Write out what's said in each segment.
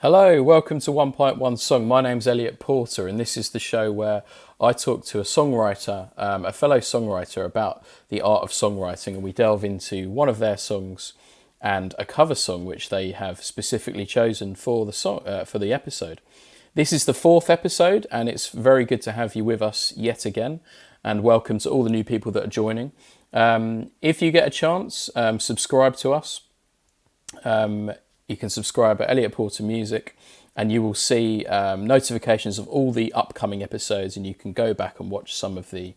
Hello, welcome to One Pint One Song. My name's Elliot Porter, and this is the show where I talk to a songwriter, a fellow songwriter, about the art of songwriting, and we delve into one of their songs and a cover song which they have specifically chosen for the song for the episode. This is the fourth episode, and it's very good to have you with us yet again. And welcome to all the new people that are joining. If you get a chance, subscribe to us. You can subscribe at Elliot Porter Music, and you will see notifications of all the upcoming episodes, and you can go back and watch some of the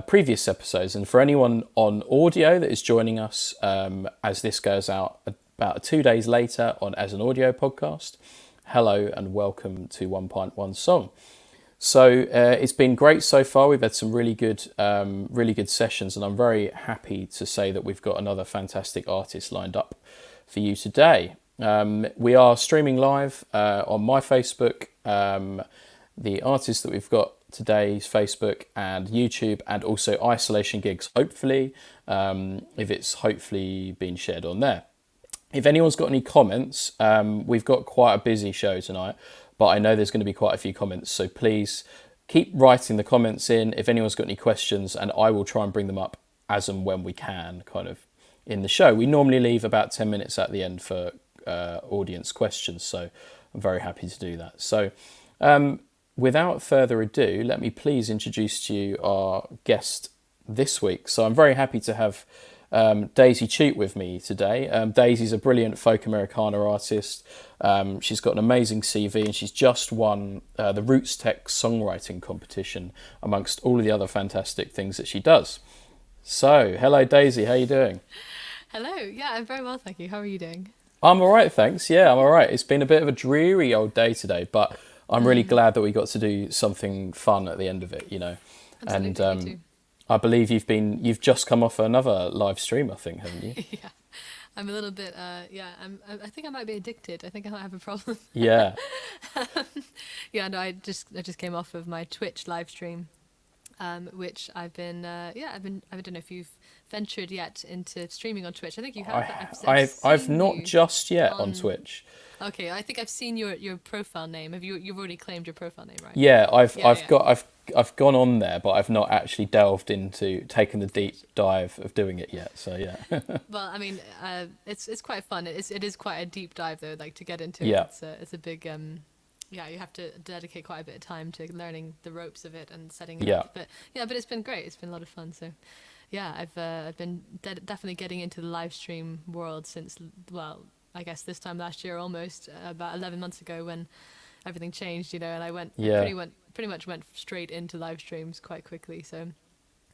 previous episodes. And for anyone on audio that is joining us, as this goes out about 2 days later on as an audio podcast, hello and welcome to One Pint One Song. So it's been great so far. We've had some really good sessions, and I'm very happy to say that we've got another fantastic artist lined up for you today. We are streaming live on my Facebook. The artist that we've got today is Facebook and YouTube, and also Isolation Gigs, hopefully, if it's hopefully been shared on there. If anyone's got any comments, we've got quite a busy show tonight, but I know there's going to be quite a few comments, so please keep writing the comments in if anyone's got any questions, and I will try and bring them up as and when we can, kind of in the show. We normally leave about 10 minutes at the end for audience questions, so I'm very happy to do that. So without further ado, let me please introduce to you our guest this week. So I'm very happy to have Daisy Chute with me today. Daisy's a brilliant Folk-Americana artist. She's got an amazing CV, and she's just won the Roots Tech songwriting competition amongst all of the other fantastic things that she does. So, hello Daisy, how are you doing? Hello, yeah, I'm very well, thank you. How are you doing? I'm all right, thanks. Yeah, I'm all right. It's been a bit of a dreary old day today, but I'm really glad that we got to do something fun at the end of it, you know. Absolutely, And me too. I believe you've just come off another live stream, I think, haven't you? Yeah, I'm a little bit, I think I might be addicted. I think I might have a problem. Yeah. Yeah, no, I just came off of my Twitch live stream, which I don't know if you've ventured yet into streaming on Twitch. I think you have. I've Seen not you just yet on on. Twitch. Okay, I think I've seen your profile name. You've already claimed your profile name, right? Yeah, Yeah, yeah. I've gone on there, but I've not actually delved into taking the deep dive of doing it yet. So yeah. Well, I mean, it's quite fun. It is quite a deep dive though. Like to get into it, Yeah. it's a big yeah. You have to dedicate quite a bit of time to learning the ropes of it and setting it Yeah. up. But it's been great. It's been a lot of fun. So yeah, I've been definitely getting into the live stream world since, well, I guess this time last year, almost about 11 months ago, when everything changed, you know, and Yeah. pretty much went straight into live streams quite quickly. So,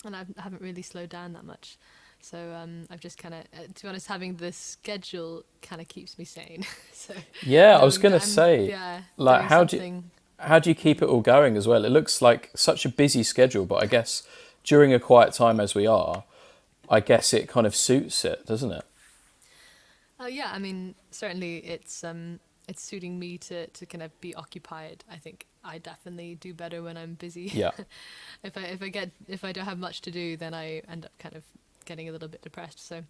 and I haven't really slowed down that much. So I've just kind of, to be honest, having this schedule kind of keeps me sane. So Yeah, I was knowing gonna that I'm, say, yeah, like, doing something. how do you keep it all going as well? It looks like such a busy schedule, but I guess during a quiet time as we are, I guess it kind of suits it, doesn't it? Oh yeah, I mean, certainly it's suiting me to kind of be occupied. I think I definitely do better when I'm busy. Yeah. If I don't have much to do, then I end up kind of getting a little bit depressed. So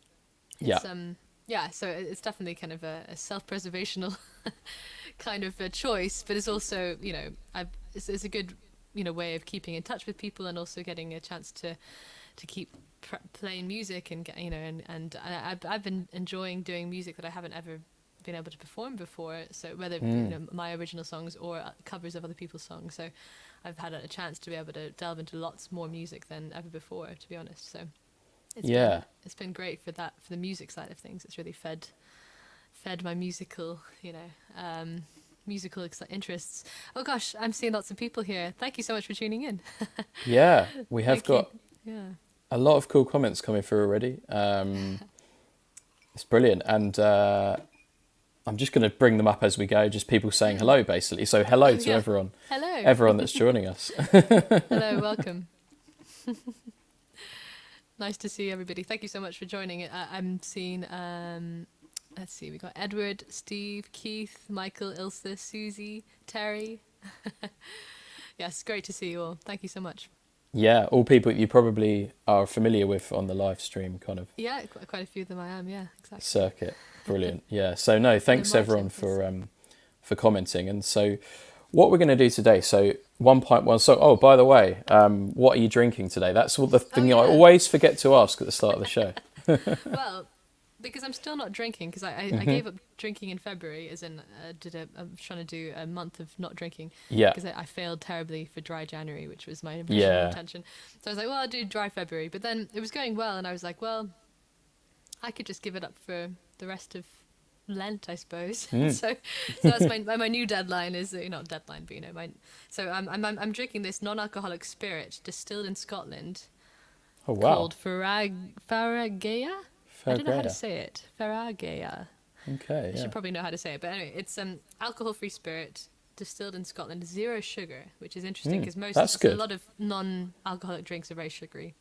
Yeah. it's yeah, so it's definitely kind of a self-preservational kind of a choice, but it's also, you know, it's a good, you know, way of keeping in touch with people, and also getting a chance to keep playing music and get, you know, and I've been enjoying doing music that I haven't ever been able to perform before. So whether you know, my original songs or covers of other people's songs, so I've had a chance to be able to delve into lots more music than ever before, to be honest. So Yeah. it's been great for the music side of things. It's really fed my musical, you know, interests. Oh gosh, I'm seeing lots of people here. Thank you so much for tuning in. Yeah. We have Thank you. got Yeah. a lot of cool comments coming through already. It's brilliant. And I'm just going to bring them up as we go, just people saying hello, basically. So hello Oh to yeah. Hello. everyone that's joining us. Hello, welcome. Nice to see everybody. Thank you so much for joining. I'm seeing, let's see, we got Edward, Steve, Keith, Michael, Ilse, Susie, Terry. Yes, great to see you all. Thank you so much. Yeah, all people you probably are familiar with on the live stream kind of Yeah, quite a few of them I am. Yeah, exactly. circuit. Brilliant. Yeah. So no, Hello, thanks everyone Martin. Yes. for commenting. And so what we're going to do today, so 1.1 song. Oh, by the way, what are you drinking today? That's all the thing I always forget to ask at the start of the show. Well, because I'm still not drinking, because I gave up drinking in February, as in I'm trying to do a month of not drinking. Yeah. Because I failed terribly for dry January, which was my original intention. So I was like, well, I'll do dry February. But then it was going well, and I was like, well, I could just give it up for the rest of Lent, I suppose. So that's my new deadline is not deadline, but so I'm drinking this non-alcoholic spirit distilled in Scotland. Oh wow. Called Faragea. I don't know how to say it. Faragea. Okay. I should probably know how to say it, but anyway, it's alcohol-free spirit distilled in Scotland, 0 sugar, which is interesting because a lot of non-alcoholic drinks are very sugary.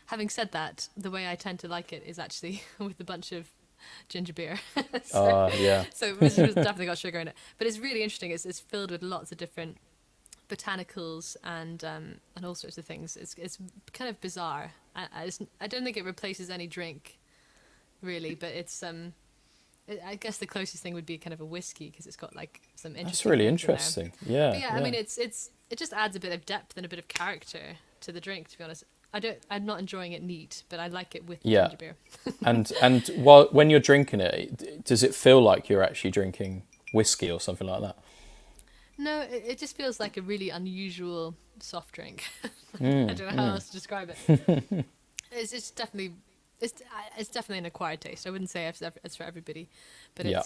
Having said that, the way I tend to like it is actually with a bunch of ginger beer. So it's definitely got sugar in it, but it's really interesting. It's filled with lots of different botanicals and all sorts of things. It's kind of bizarre. I don't think it replaces any drink, really, but it's I guess the closest thing would be kind of a whiskey because it's got like some interesting. That's really interesting. Yeah. But I mean, it just adds a bit of depth and a bit of character to the drink. To be honest, I'm not enjoying it neat, but I like it with ginger beer. and when you're drinking it, does it feel like you're actually drinking whiskey or something like that? No, it just feels like a really unusual soft drink. I don't know how else to describe it. It's definitely an acquired taste. I wouldn't say it's for everybody, but it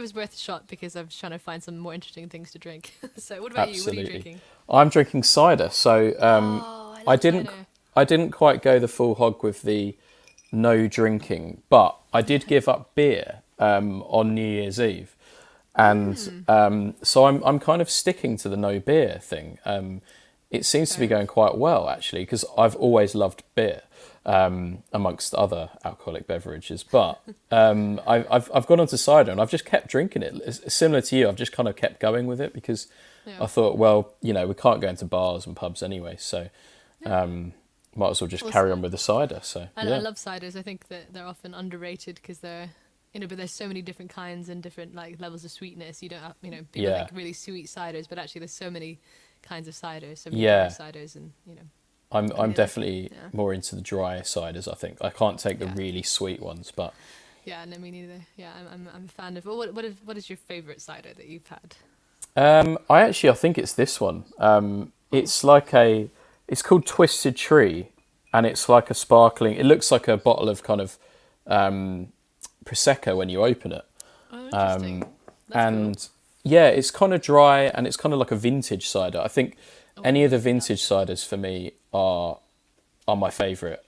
was worth a shot because I was trying to find some more interesting things to drink. So what about you? What are you drinking? I'm drinking cider. So I didn't quite go the full hog with the no drinking, but I did give up beer on New Year's Eve. And so I'm kind of sticking to the no beer thing. It seems to be going quite well, actually, because I've always loved beer, amongst other alcoholic beverages. But I've gone on to cider and I've just kept drinking it. It's similar to you, I've just kind of kept going with it because I thought, well, we can't go into bars and pubs anyway, so might as well just carry on with the cider. So I love ciders. I think that they're often underrated because they're... but there's so many different kinds and different like levels of sweetness. You don't have, people like really sweet ciders, but actually there's so many kinds of ciders, so many ciders, and I'm definitely more into the dry ciders. I think I can't take the really sweet ones, but no, me neither. I'm a fan of. Well, what is your favorite cider that you've had? I think it's this one. It's called Twisted Tree, and it's like a sparkling. It looks like a bottle of kind of Prosecco when you open it. Oh, interesting. That's cool. It's kind of dry and it's kind of like a vintage cider. I think any of the vintage ciders for me are my favourite.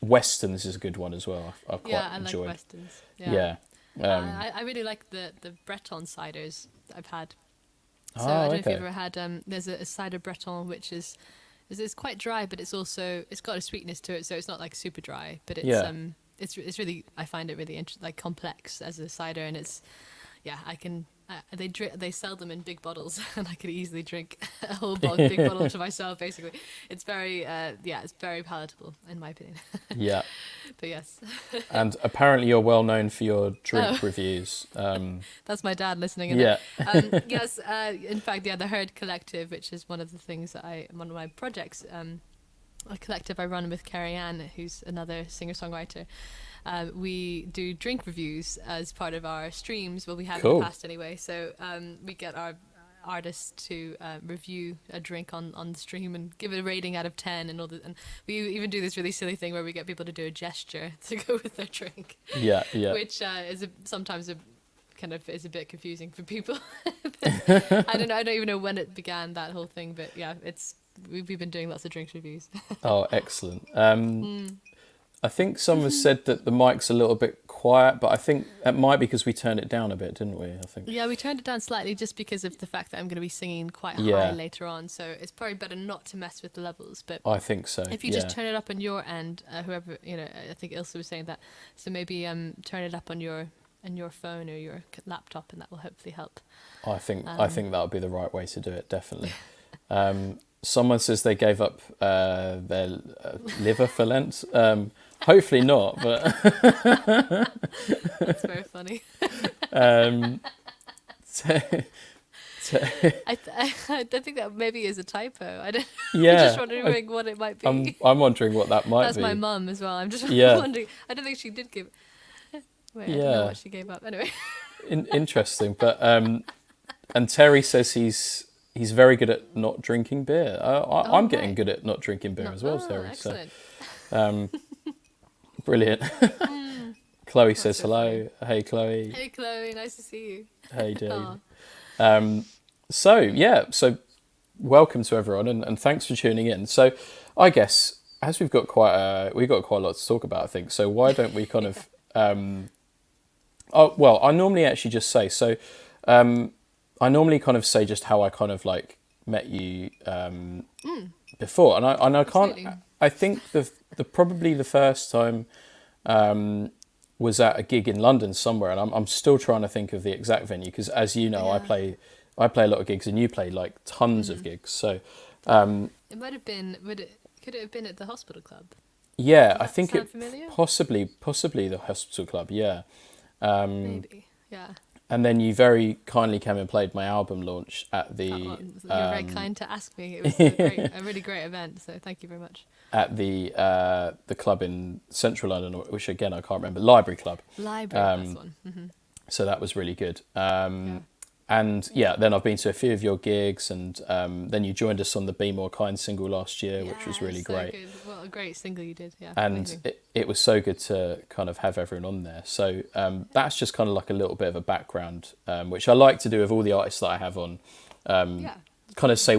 Westerns is a good one as well. I quite enjoy. Like Westerns. I really like the Breton ciders that I've had. So I don't know if you've ever had. There's a cider Breton which is quite dry, but it's got a sweetness to it, so it's not like super dry, but it's really, I find it really complex as a cider, and it's they sell them in big bottles, and I could easily drink a whole big bottle to myself. Basically, it's very it's very palatable in my opinion. Yeah. But yes. And apparently you're well known for your drink reviews. That's my dad listening. Yes. In fact, the Herd Collective, which is one of the things that one of my projects. A collective I run with Carrie Ann, who's another singer-songwriter. We do drink reviews as part of our streams. Well, we have in the past anyway. So we get our artists to review a drink on the stream and give it a rating out of 10 and all that. And we even do this really silly thing where we get people to do a gesture to go with their drink. Yeah. Which is sometimes a bit confusing for people. I don't even know when it began, that whole thing, but we've been doing lots of drinks reviews. Oh, excellent. I think someone said that the mic's a little bit quiet, but I think it might be because we turned it down a bit, didn't we? I think. Yeah, we turned it down slightly just because of the fact that I'm going to be singing quite high later on, so it's probably better not to mess with the levels. But I think so. If you just turn it up on your end, whoever I think Ilse was saying that, so maybe turn it up on your phone or your laptop, and that will hopefully help. I think that would be the right way to do it, definitely. Someone says they gave up their liver for Lent. Hopefully not, but that's very funny. I think that maybe is a typo. I don't. I'm just Yeah, wondering what it might be. I'm wondering what that might That's my be. mum as well. I'm just Yeah, wondering. I don't think she did give. Wait, I don't know yeah, what she gave up. Anyway. interesting. But and Terry says he's very good at not drinking beer. I'm Oh getting right. good at not drinking beer No. as well, Oh, Terry. So excellent. brilliant. Chloe That's says so funny. hello. Hey, Chloe. Hey, Chloe. Nice to see you. Hey, Dave. Oh, So yeah, so welcome to everyone, and thanks for tuning in. So I guess as we've got quite a lot to talk about, I think. So why don't we kind yeah. of oh well, I normally actually just say so. I normally kind of say just how I kind of like met you before, and I can't. Absolutely. I think the probably the first time was at a gig in London somewhere, and I'm still trying to think of the exact venue because, as you know, Yeah. I play a lot of gigs, and you play like tons of gigs. So It might have been. Would it? Could it have been at the hospital club? yeah, Does I that think sound it familiar? possibly the Hospital Club, yeah. Maybe. Yeah. And then you very kindly came and played my album launch at Oh, the well, you're very kind to ask me. It was a really great event. So thank you very much. at the club in Central London, which again I can't remember, Library Club. Library. That's the one. So that was really good. Yeah. And yeah, then I've been to a few of your gigs, and then you joined us on the Be More Kind single last year, which was Yeah. really So great. good. What a great single you did. Yeah. And Amazing. it was so good to kind of have everyone on there. So that's just kind of like a little bit of a background, which I like to do with all the artists that I have on. Yeah. Kind of say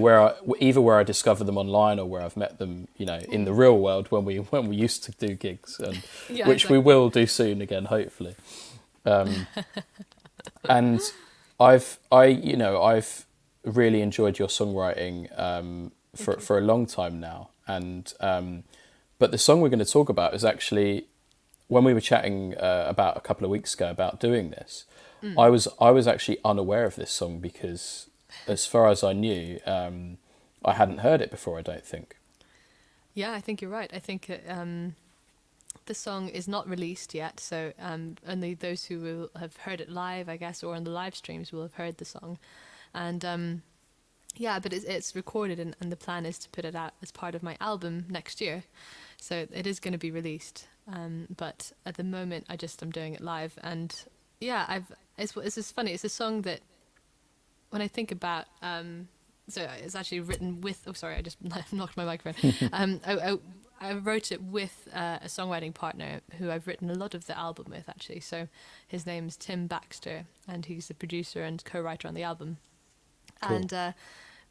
either where I discover them online or where I've met them, you know, in the real world when we used to do gigs, and Yeah. which we Exactly. will do soon again, hopefully. And I've really enjoyed your songwriting Thank you. for a long time now, and but the song we're going to talk about is actually when we were chatting about a couple of weeks ago about doing this. I was actually unaware of this song because, as far as I knew, I hadn't heard it before. I don't think. Yeah, I think you're right. I think the song is not released yet, so only those who will have heard it live, I guess, or on the live streams will have heard the song. And yeah, but it's recorded, and the plan is to put it out as part of my album next year. So it is going to be released. But at the moment, I'm doing it live, and yeah, it's just funny. It's a song that when I think about. So it's actually written with. Oh, sorry, I just knocked my microphone. I wrote it with a songwriting partner who I've written a lot of the album with, actually. So his name's Tim Baxter, and he's the producer and co-writer on the album. Cool. And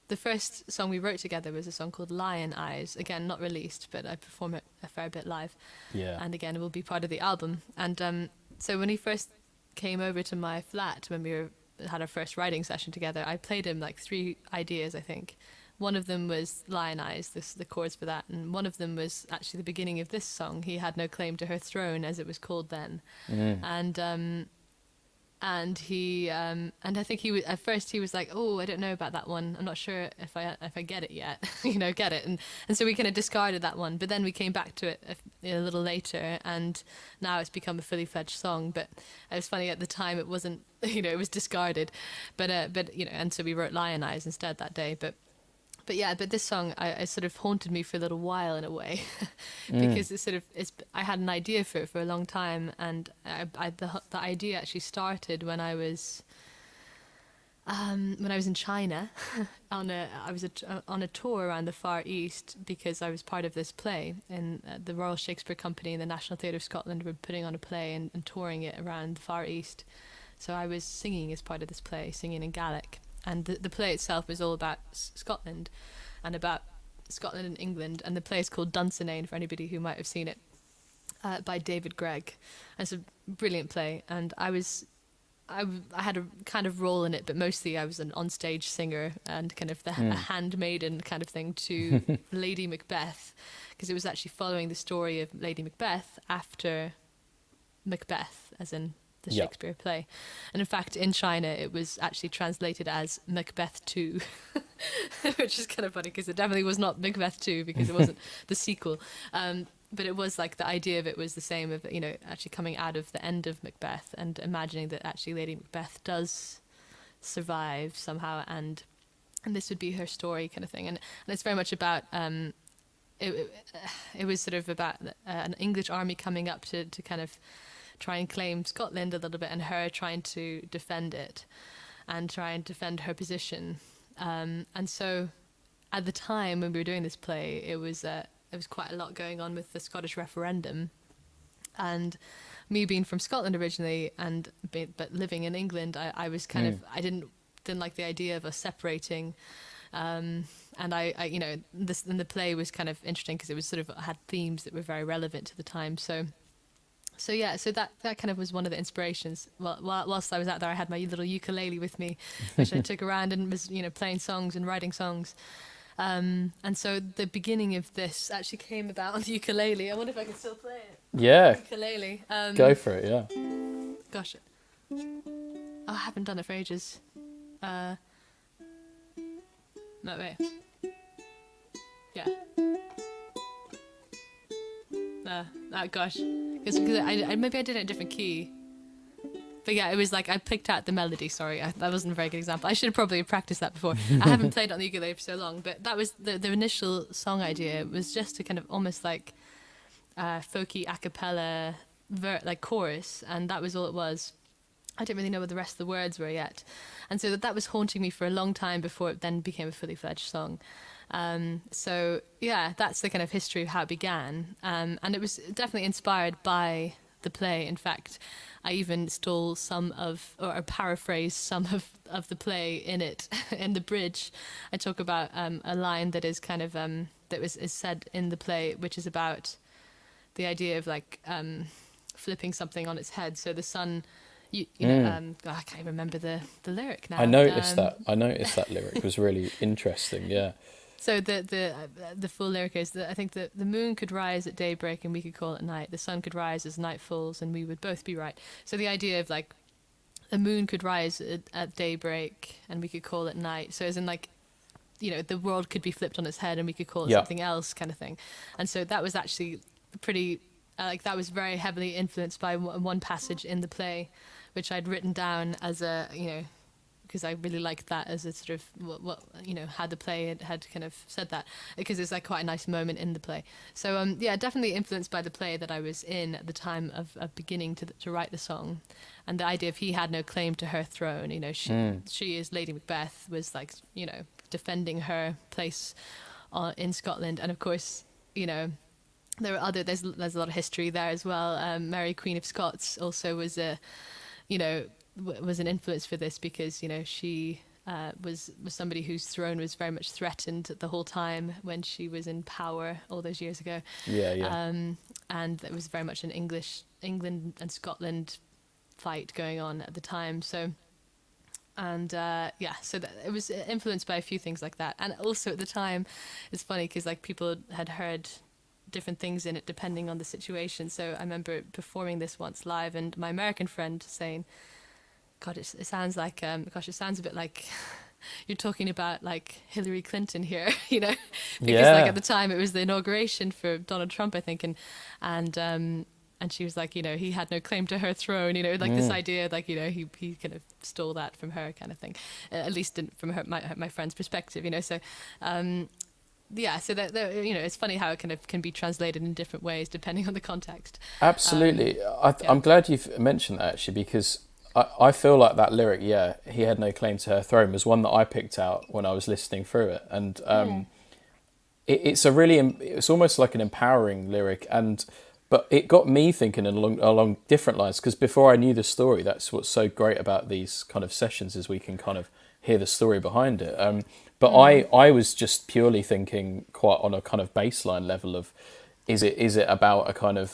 the first song we wrote together was a song called Lion Eyes. Again, not released, but I perform it a fair bit live. Yeah. And again, it will be part of the album. And so when he first came over to my flat, when we had our first writing session together, I played him like 3 ideas, I think. One of them was Lion Eyes, the chords for that, and one of them was actually the beginning of this song, He Had No Claim to Her Throne, as it was called then. And he and I think he was at first he was like, oh, I don't know about that one, I'm not sure if I get it yet. Get it. And so we kind of discarded that one, but then we came back to it a little later, and now it's become a fully fledged song. But it was funny, at the time it wasn't, it was discarded, but and so we wrote Lion Eyes instead that day. But this song I sort of haunted me for a little while in a way, because I had an idea for it for a long time, and the idea actually started when I was in China on a tour around the Far East, because I was part of this play, and the Royal Shakespeare Company and the National Theatre of Scotland were putting on a play and touring it around the Far East. So I was singing as part of this play, singing in Gaelic. And the play itself was all about Scotland and England. And the play is called Dunsinane, for anybody who might have seen it, by David Gregg. And it's a brilliant play. And I had a kind of role in it, but mostly I was an onstage singer and kind of a handmaiden kind of thing to Lady Macbeth, because it was actually following the story of Lady Macbeth after Macbeth, as in the Shakespeare play. And in fact, in China, it was actually translated as Macbeth 2, which is kind of funny because it definitely was not Macbeth 2, because it wasn't the sequel. But it was like the idea of it was the same, of actually coming out of the end of Macbeth and imagining that actually Lady Macbeth does survive somehow, and this would be her story, kind of thing. And it's very much about it was sort of about an English army coming up to kind of try and claim Scotland a little bit, and her trying to defend it and try and defend her position. And so at the time when we were doing this play, it was quite a lot going on with the Scottish referendum, and me being from Scotland originally but living in England, I was kind of, I didn't like the idea of us separating. And I you know, and the play was kind of interesting because it was sort of had themes that were very relevant to the time. So that kind of was one of the inspirations. Whilst I was out there, I had my little ukulele with me, which I took around and was, you know, playing songs and writing songs. And so the beginning of this actually came about on the ukulele. I wonder if I can still play it. Yeah. Ukulele. Go for it, yeah. Gosh. I haven't done it for ages. No, wait. Yeah. Gosh. Because I maybe I did it in a different key. But yeah, it was like I picked out the melody. Sorry, that wasn't a very good example. I should have probably practiced that before. I haven't played on the ukulele for so long, but that was the initial song idea. It was just to kind of almost like folky a cappella like chorus, and that was all it was. I didn't really know what the rest of the words were yet, and so that was haunting me for a long time before it then became a fully fledged song. So yeah, that's the kind of history of how it began, and it was definitely inspired by the play. In fact, I even stole some of, or paraphrased some of the play in it. In the bridge, I talk about a line that is kind of is said in the play, which is about the idea of like flipping something on its head. So the sun, you know, I can't remember the lyric now. I noticed that lyric was really interesting. Yeah. So the full lyric is that I think that the moon could rise at daybreak and we could call it night. The sun could rise as night falls and we would both be right. So the idea of like the moon could rise at daybreak and we could call it night. So as in like, you know, the world could be flipped on its head and we could call it something else, kind of thing. And so that was actually pretty like that was very heavily influenced by one passage in the play, which I'd written down as a, you know, because I really liked that as a sort of what you know, how the play had kind of said that, because it's like quite a nice moment in the play. So yeah, definitely influenced by the play that I was in at the time of beginning to write the song, and the idea of he had no claim to her throne. You know, she is Lady Macbeth, was like, you know, defending her place in Scotland, and of course, you know, there are there's a lot of history there as well. Mary Queen of Scots also was a, you know, was an influence for this, because, you know, she was somebody whose throne was very much threatened the whole time when she was in power all those years ago. And it was very much an England and Scotland fight going on at the time. So, and so that it was influenced by a few things like that. And also at the time, it's funny because like people had heard different things in it depending on the situation. So I remember performing this once live, and my American friend saying, God, it sounds like, it sounds a bit like you're talking about like Hillary Clinton here, you know, because like at the time it was the inauguration for Donald Trump, I think, and she was like, you know, he had no claim to her throne, you know, like this idea, like, you know, he kind of stole that from her, kind of thing, at least from my friend's perspective, you know, so. So that, you know, it's funny how it kind of can be translated in different ways depending on the context. Absolutely. I'm glad you've mentioned that, actually, because I feel like that lyric, he had no claim to her throne, was one that I picked out when I was listening through it. And it's almost like an empowering lyric. But it got me thinking along different lines, because before I knew the story, that's what's so great about these kind of sessions, is we can kind of hear the story behind it. But I was just purely thinking quite on a kind of baseline level of, is it about a kind of,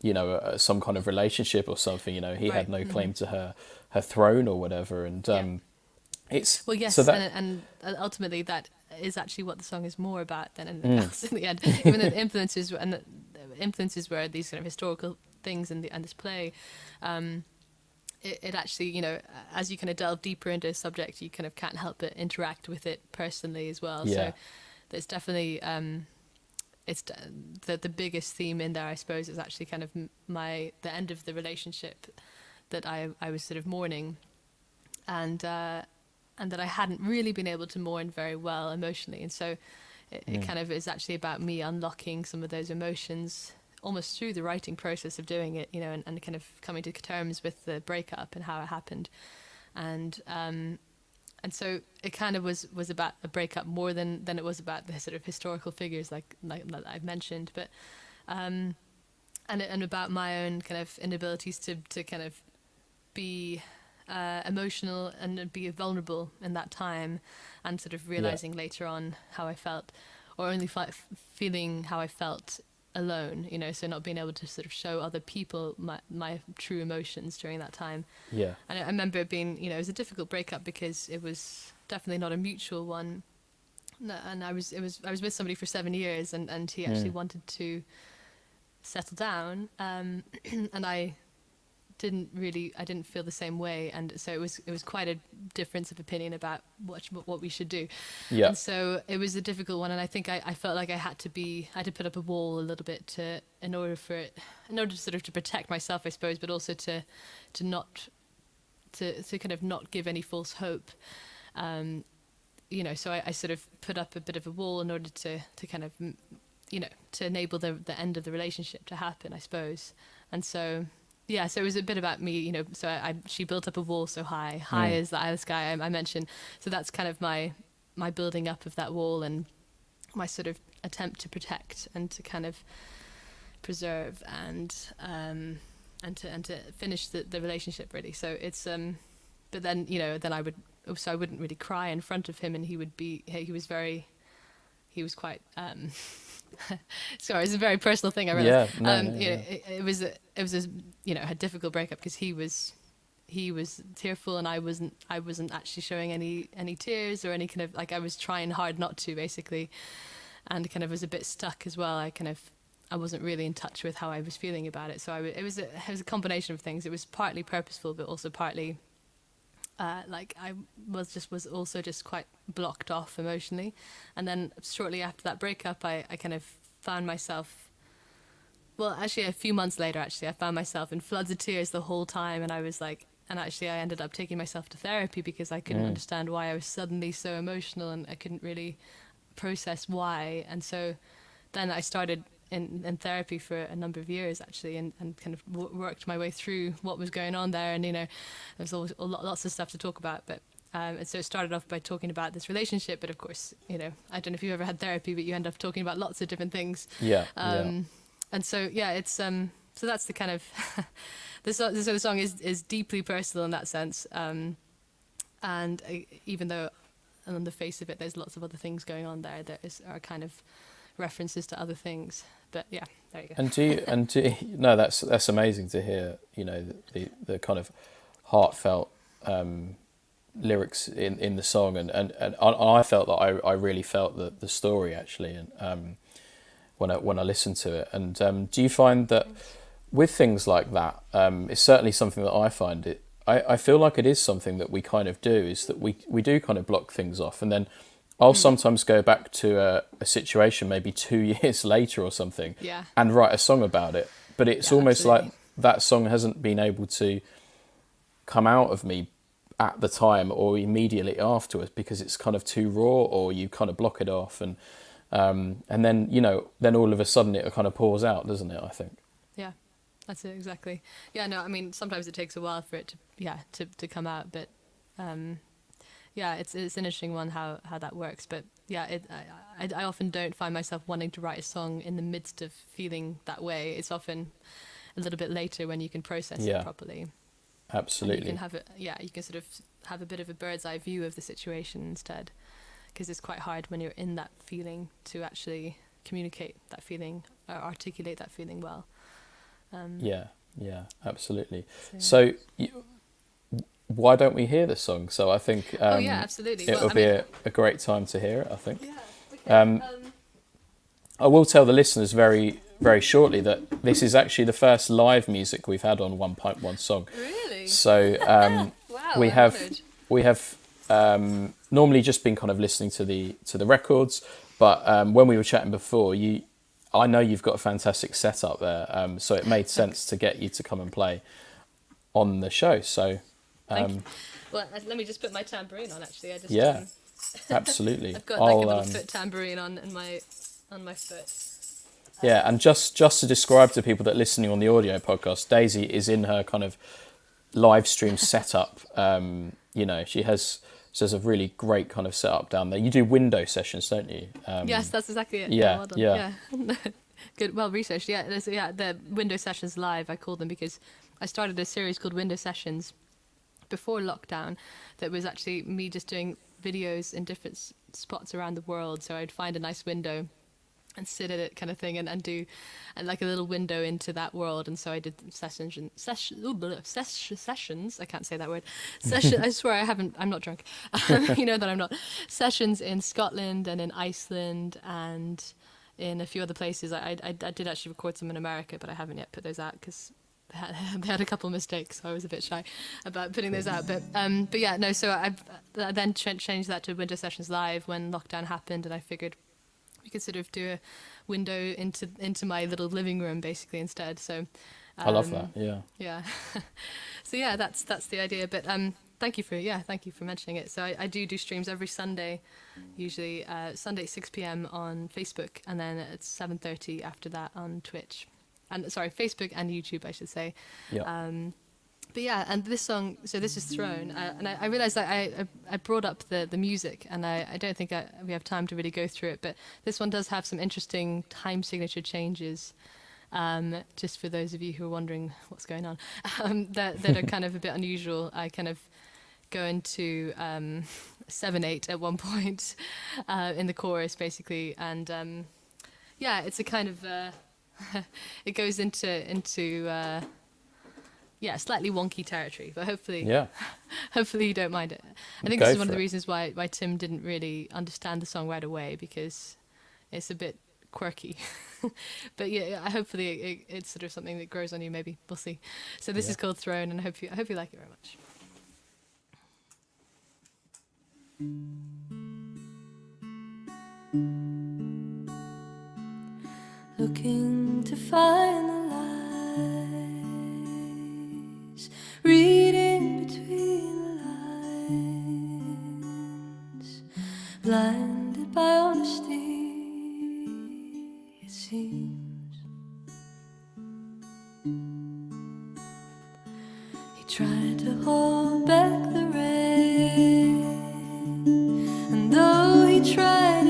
you know, some kind of relationship or something, you know, he had no claim to her throne or whatever. And it's... Well, yes, so that, and ultimately that is actually what the song is more about than anything else in the end. Even though the influences were these kind of historical things in this play, it actually, you know, as you kind of delve deeper into a subject, you kind of can't help but interact with it personally as well. So there's definitely it's the biggest theme in there, I suppose, is actually kind of the end of the relationship that I was sort of mourning, and that I hadn't really been able to mourn very well emotionally. And so it kind of is actually about me unlocking some of those emotions almost through the writing process of doing it, and kind of coming to terms with the breakup and how it happened. And so it kind of was about a breakup more than it was about the sort of historical figures like I've mentioned, but and about my own kind of inabilities to kind of be emotional and be vulnerable in that time, and sort of realizing later on how I felt, or only feeling how I felt alone, so not being able to sort of show other people my true emotions during that time. Yeah. And I remember it being, it was a difficult breakup because it was definitely not a mutual one. And I was with somebody for 7 years, and he actually wanted to settle down, and I didn't feel the same way, and so it was quite a difference of opinion about what we should do. Yeah. And so it was a difficult one, and I think I felt like I had to put up a wall a little bit in order to sort of to protect myself, I suppose, but also to kind of not give any false hope. So I sort of put up a bit of a wall in order to kind of, to enable the end of the relationship to happen, I suppose. And so, yeah, so it was a bit about me, so she built up a wall so high as the sky I mentioned. So that's kind of my building up of that wall, and my sort of attempt to protect and to kind of preserve and to finish the relationship, really. So it's, but then, then I wouldn't really cry in front of him, and he was quite, sorry, it's a very personal thing, I realize. It was a difficult breakup because he was tearful, and I wasn't actually showing any tears or any kind of, like, I was trying hard not to, basically, and kind of was a bit stuck as well. I wasn't really in touch with how I was feeling about it. So it was a combination of things. It was partly purposeful, but also partly like I was also just quite blocked off emotionally. And then shortly after that breakup, I kind of found myself, well, actually a few months later, I found myself in floods of tears the whole time. And I was like, and actually I ended up taking myself to therapy because I couldn't understand why I was suddenly so emotional, and I couldn't really process why. And so then I started in therapy for a number of years, actually, and kind of worked my way through what was going on there. And, there was always lots of stuff to talk about. But and so it started off by talking about this relationship. But of course, I don't know if you've ever had therapy, but you end up talking about lots of different things. Yeah. And so, yeah, it's so that's the kind of the song is deeply personal in that sense. And even though on the face of it, there's lots of other things going on there, are kind of references to other things. But yeah, there you go. And do you, no, that's amazing to hear. The kind of heartfelt lyrics in the song, and I felt that I really felt the story, actually, and when I listened to it. And do you find that with things like that, it's certainly something that I find it. I feel like it is something that we kind of do, is that we do kind of block things off, and then I'll sometimes go back to a situation maybe 2 years later or something, and write a song about it. But it's almost absolutely. like that song hasn't been able to come out of me at the time or immediately afterwards because it's kind of too raw, or you kind of block it off, and then then all of a sudden it kind of pours out, doesn't it? I think. Yeah, that's it, exactly. Yeah, no, I mean, sometimes it takes a while for it to come out, but yeah, it's an interesting one how that works. But yeah, I often don't find myself wanting to write a song in the midst of feeling that way. It's often a little bit later when you can process it properly. Absolutely. And you can have it. Yeah, you can sort of have a bit of a bird's eye view of the situation instead, because it's quite hard when you're in that feeling to actually communicate that feeling or articulate that feeling well. Yeah, absolutely. So why don't we hear the song? So I think absolutely. It'll be a great time to hear it, I think. Yeah. Okay. I will tell the listeners very, very shortly that this is actually the first live music we've had on 1.1 Song. Really? So wow, we have normally just been kind of listening to the records, but when we were chatting before, I know you've got a fantastic setup there, so it made sense to get you to come and play on the show. So Thank you. Well, let me just put my tambourine on. Actually, I just Yeah, absolutely. I've got like a little foot tambourine on my foot. Yeah, and just to describe to people that are listening on the audio podcast, Daisy is in her kind of live stream setup. She has a really great kind of setup down there. You do window sessions, don't you? Yes, that's exactly it. Yeah, Well done. yeah. Good, well researched. Yeah, the window sessions live, I call them, because I started a series called Window Sessions before lockdown that was actually me just doing videos in different spots around the world. So I'd find a nice window and sit at it kind of thing and do like a little window into that world. And so I did sessions. I can't say that word. I swear I'm not drunk. You know that I'm not. Sessions in Scotland and in Iceland and in a few other places. I did actually record some in America, but I haven't yet put those out because they had a couple of mistakes, so I was a bit shy about putting those out. But yeah, no. So I then changed that to Window Sessions Live when lockdown happened, and I figured we could sort of do a window into my little living room basically instead. So I love that. Yeah. So yeah, that's the idea. But thank you for mentioning it. So I do streams every Sunday, usually Sunday at 6 p.m. on Facebook, and then at 7:30 after that on Twitch. And sorry, Facebook and YouTube, I should say. Yeah. But yeah, and this song, so this is Throne, and I realised that I brought up the music, and I don't think we have time to really go through it, but this one does have some interesting time signature changes, just for those of you who are wondering what's going on, that are kind of a bit unusual. I kind of go into 7/8 at one point in the chorus, basically, and yeah, it's a kind of... it goes into slightly wonky territory, but hopefully you don't mind it. I think this is one of the reasons why Tim didn't really understand the song right away, because it's a bit quirky. But yeah, hopefully it's sort of something that grows on you. Maybe we'll see. So this is called Throne, and I hope you like it very much. Looking to find the lies, reading between the lines, blinded by honesty, it seems. He tried to hold back the rain, and though he tried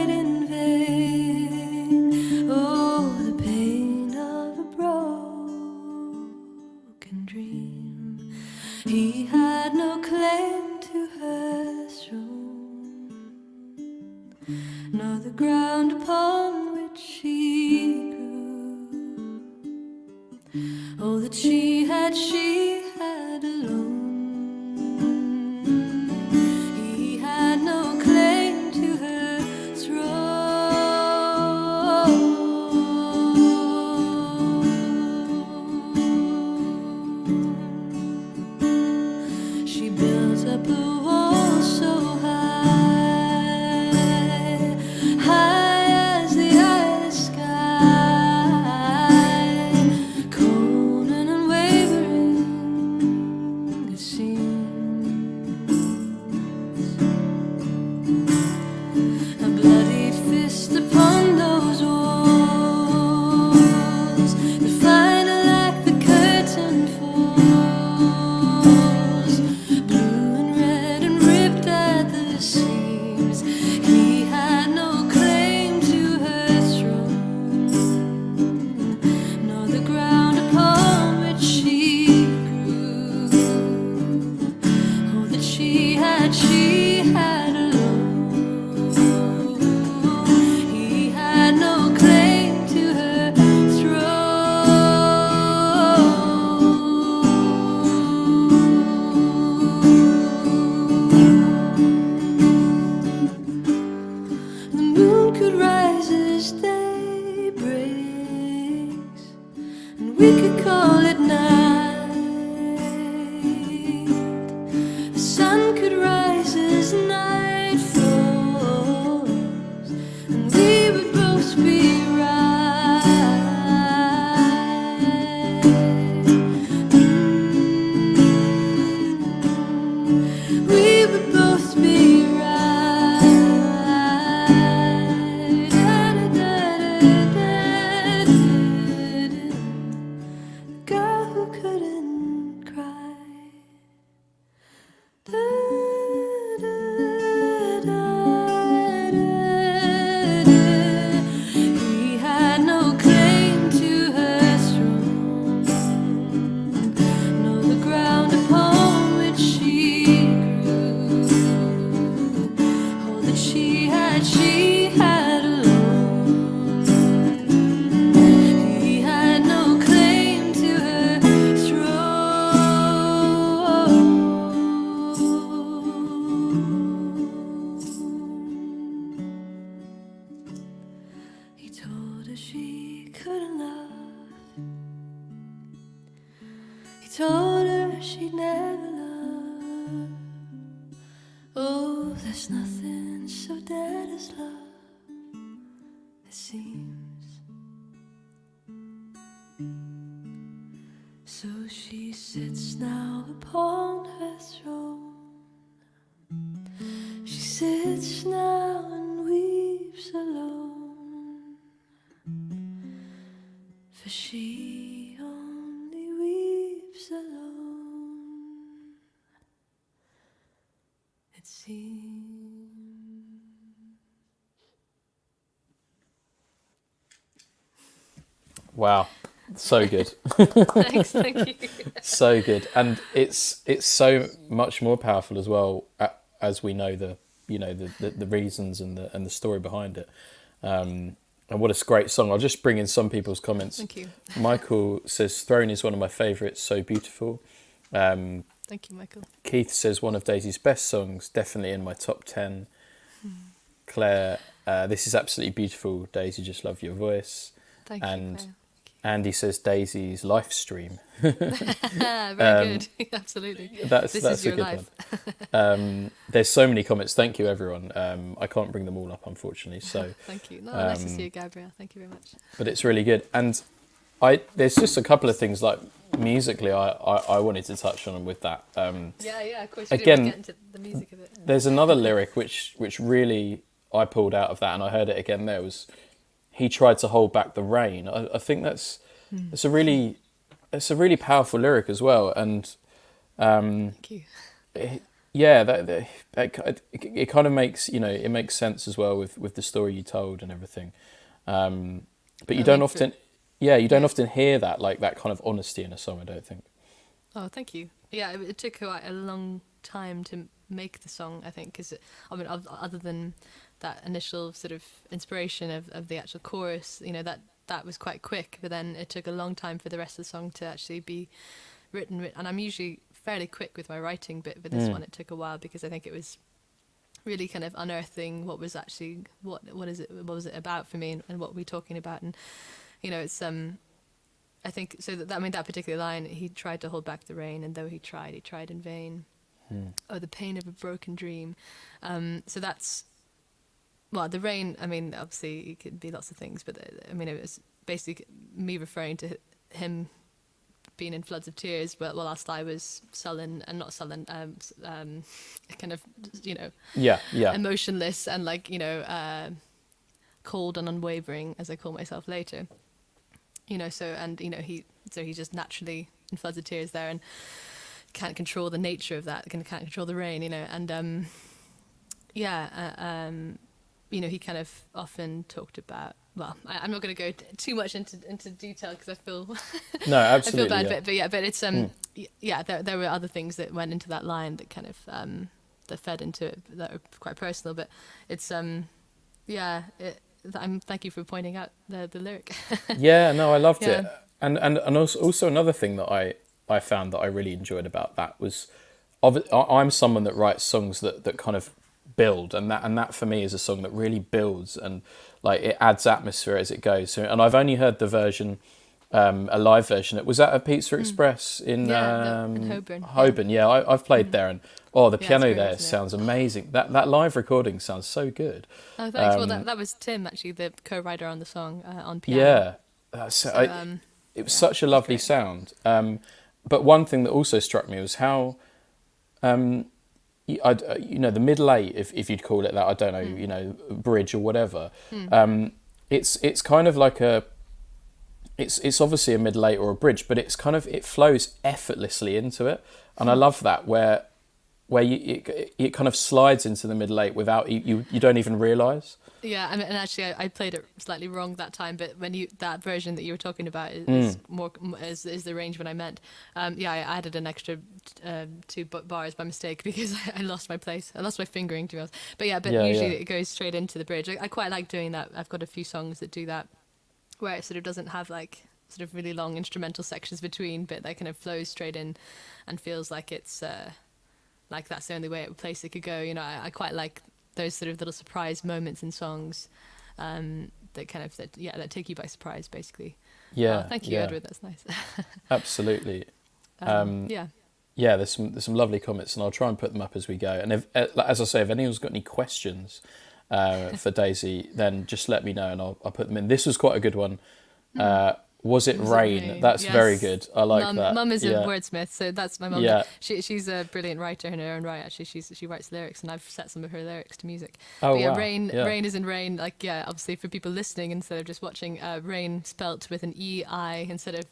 in vain, oh, the pain of a broken dream. He had no claim to her throne, nor the ground upon which she grew. Oh, that she had alone. He had no claim to her throne. She built up a wall so high, high as the eyeless sky, cold and unwavering it seems. A bloody fist upon those walls, the final act, the curtain falls, blue and red and ripped at the seams. He had no claim to her throne, nor the ground upon which she grew. Oh, that she had alone. He had no claim to her throne. The moon could rise as day breaks, and we could call it night. The sun could rise as night falls, and we would both be right. she couldn't love. He told her she'd never love. Oh, there's nothing so dead as love, it seems. So she sits now upon her throne. She sits now and weeps alone, for she only weeps alone, it seems. Wow, so good. Thanks, thank you. So good, and it's so much more powerful as well, as we know the reasons and the story behind it. And what a great song. I'll just bring in some people's comments. Thank you. Michael says Throne is one of my favourites, so beautiful. Thank you, Michael. Keith says one of Daisy's best songs, definitely in my top 10. Claire, this is absolutely beautiful. Daisy, just love your voice. Thank And you. Claire. Andy says Daisy's life stream. Very good. Absolutely. That's This that's is a your good life. one. There's so many comments. Thank you, everyone. I can't bring them all up, unfortunately. So, Thank you. No, nice to see you, Gabrielle. Thank you very much. but it's really good. And there's just a couple of things like musically I wanted to touch on with that. Yeah, of course. You Again, didn't get into the music of it. There's another lyric which really I pulled out of that, and I heard it again. There was, he tried to hold back the rain. I think that's a really powerful lyric as well. And Thank you. it kind of makes it makes sense as well with the story you told and everything. But you don't often often hear that, like that kind of honesty in a song, I don't think. Oh, thank you. Yeah, it took quite a long time to make the song, I think, because other than that initial sort of inspiration of the actual chorus, that was quite quick, but then it took a long time for the rest of the song to actually be written. And I'm usually fairly quick with my writing, but this one it took a while, because I think it was really kind of unearthing what was actually what was it about for me, and what we're talking about. And it's I think so that particular line, he tried to hold back the rain, and though he tried in vain. Oh, the pain of a broken dream. So that's, well, the rain, obviously it could be lots of things, but it was basically me referring to him being in floods of tears, but whilst I was sullen, and not sullen, kind of, emotionless and cold and unwavering, as I call myself later. He's just naturally in floods of tears there, and can't control the nature of that, can't control the rain, and he kind of often talked about, well, I'm not going to go too much into detail, because I feel No, absolutely. I feel bad, but it's there were other things that went into that line that kind of that fed into it, that are quite personal, but it's thank you for pointing out the lyric. Yeah, no, I loved it. And also another thing that I found that I really enjoyed about that was, I'm someone that writes songs that kind of build, and that for me is a song that really builds, and like it adds atmosphere as it goes. And I've only heard the version, a live version. Was that at Pizza Express in Holborn? Holborn, yeah. I've played there, and the piano great, there isn't it? sounds amazing. That live recording sounds so good. Oh, thanks. Well, that was Tim, actually, the co-writer on the song, on piano. Yeah, it was yeah, such a lovely great. sound. But one thing that also struck me was how, the middle eight, if you'd call it that, I don't know, bridge or whatever. It's kind of like it's obviously a middle eight or a bridge, but it's kind of, it flows effortlessly into it, and I love that where it kind of slides into the middle eight without you don't even realise. Yeah, and actually, I played it slightly wrong that time. But when that version that you were talking about is the arrangement I meant. I added an extra 2 bars by mistake, because I lost my place. I lost my fingering, to be honest. But usually it goes straight into the bridge. I quite like doing that. I've got a few songs that do that, where it sort of doesn't have like sort of really long instrumental sections between, but that kind of flows straight in, and feels like it's like that's the only place it could go. I quite like those sort of little surprise moments in songs, that kind of that take you by surprise, basically. Yeah. Thank you, Edward. That's nice. Absolutely. Yeah. Yeah, there's some lovely comments, and I'll try and put them up as we go. And if, as I say, if anyone's got any questions for Daisy, then just let me know, and I'll put them in. This was quite a good one. Was it rain? That's Yes. very good. I like that. Mum is a wordsmith, so that's my mum. Yeah. She's a brilliant writer in her own right. Actually, she writes lyrics, and I've set some of her lyrics to music. Oh, but yeah, wow. rain isn't rain. Like, yeah, obviously for people listening instead of just watching, rain spelt with an E-I instead of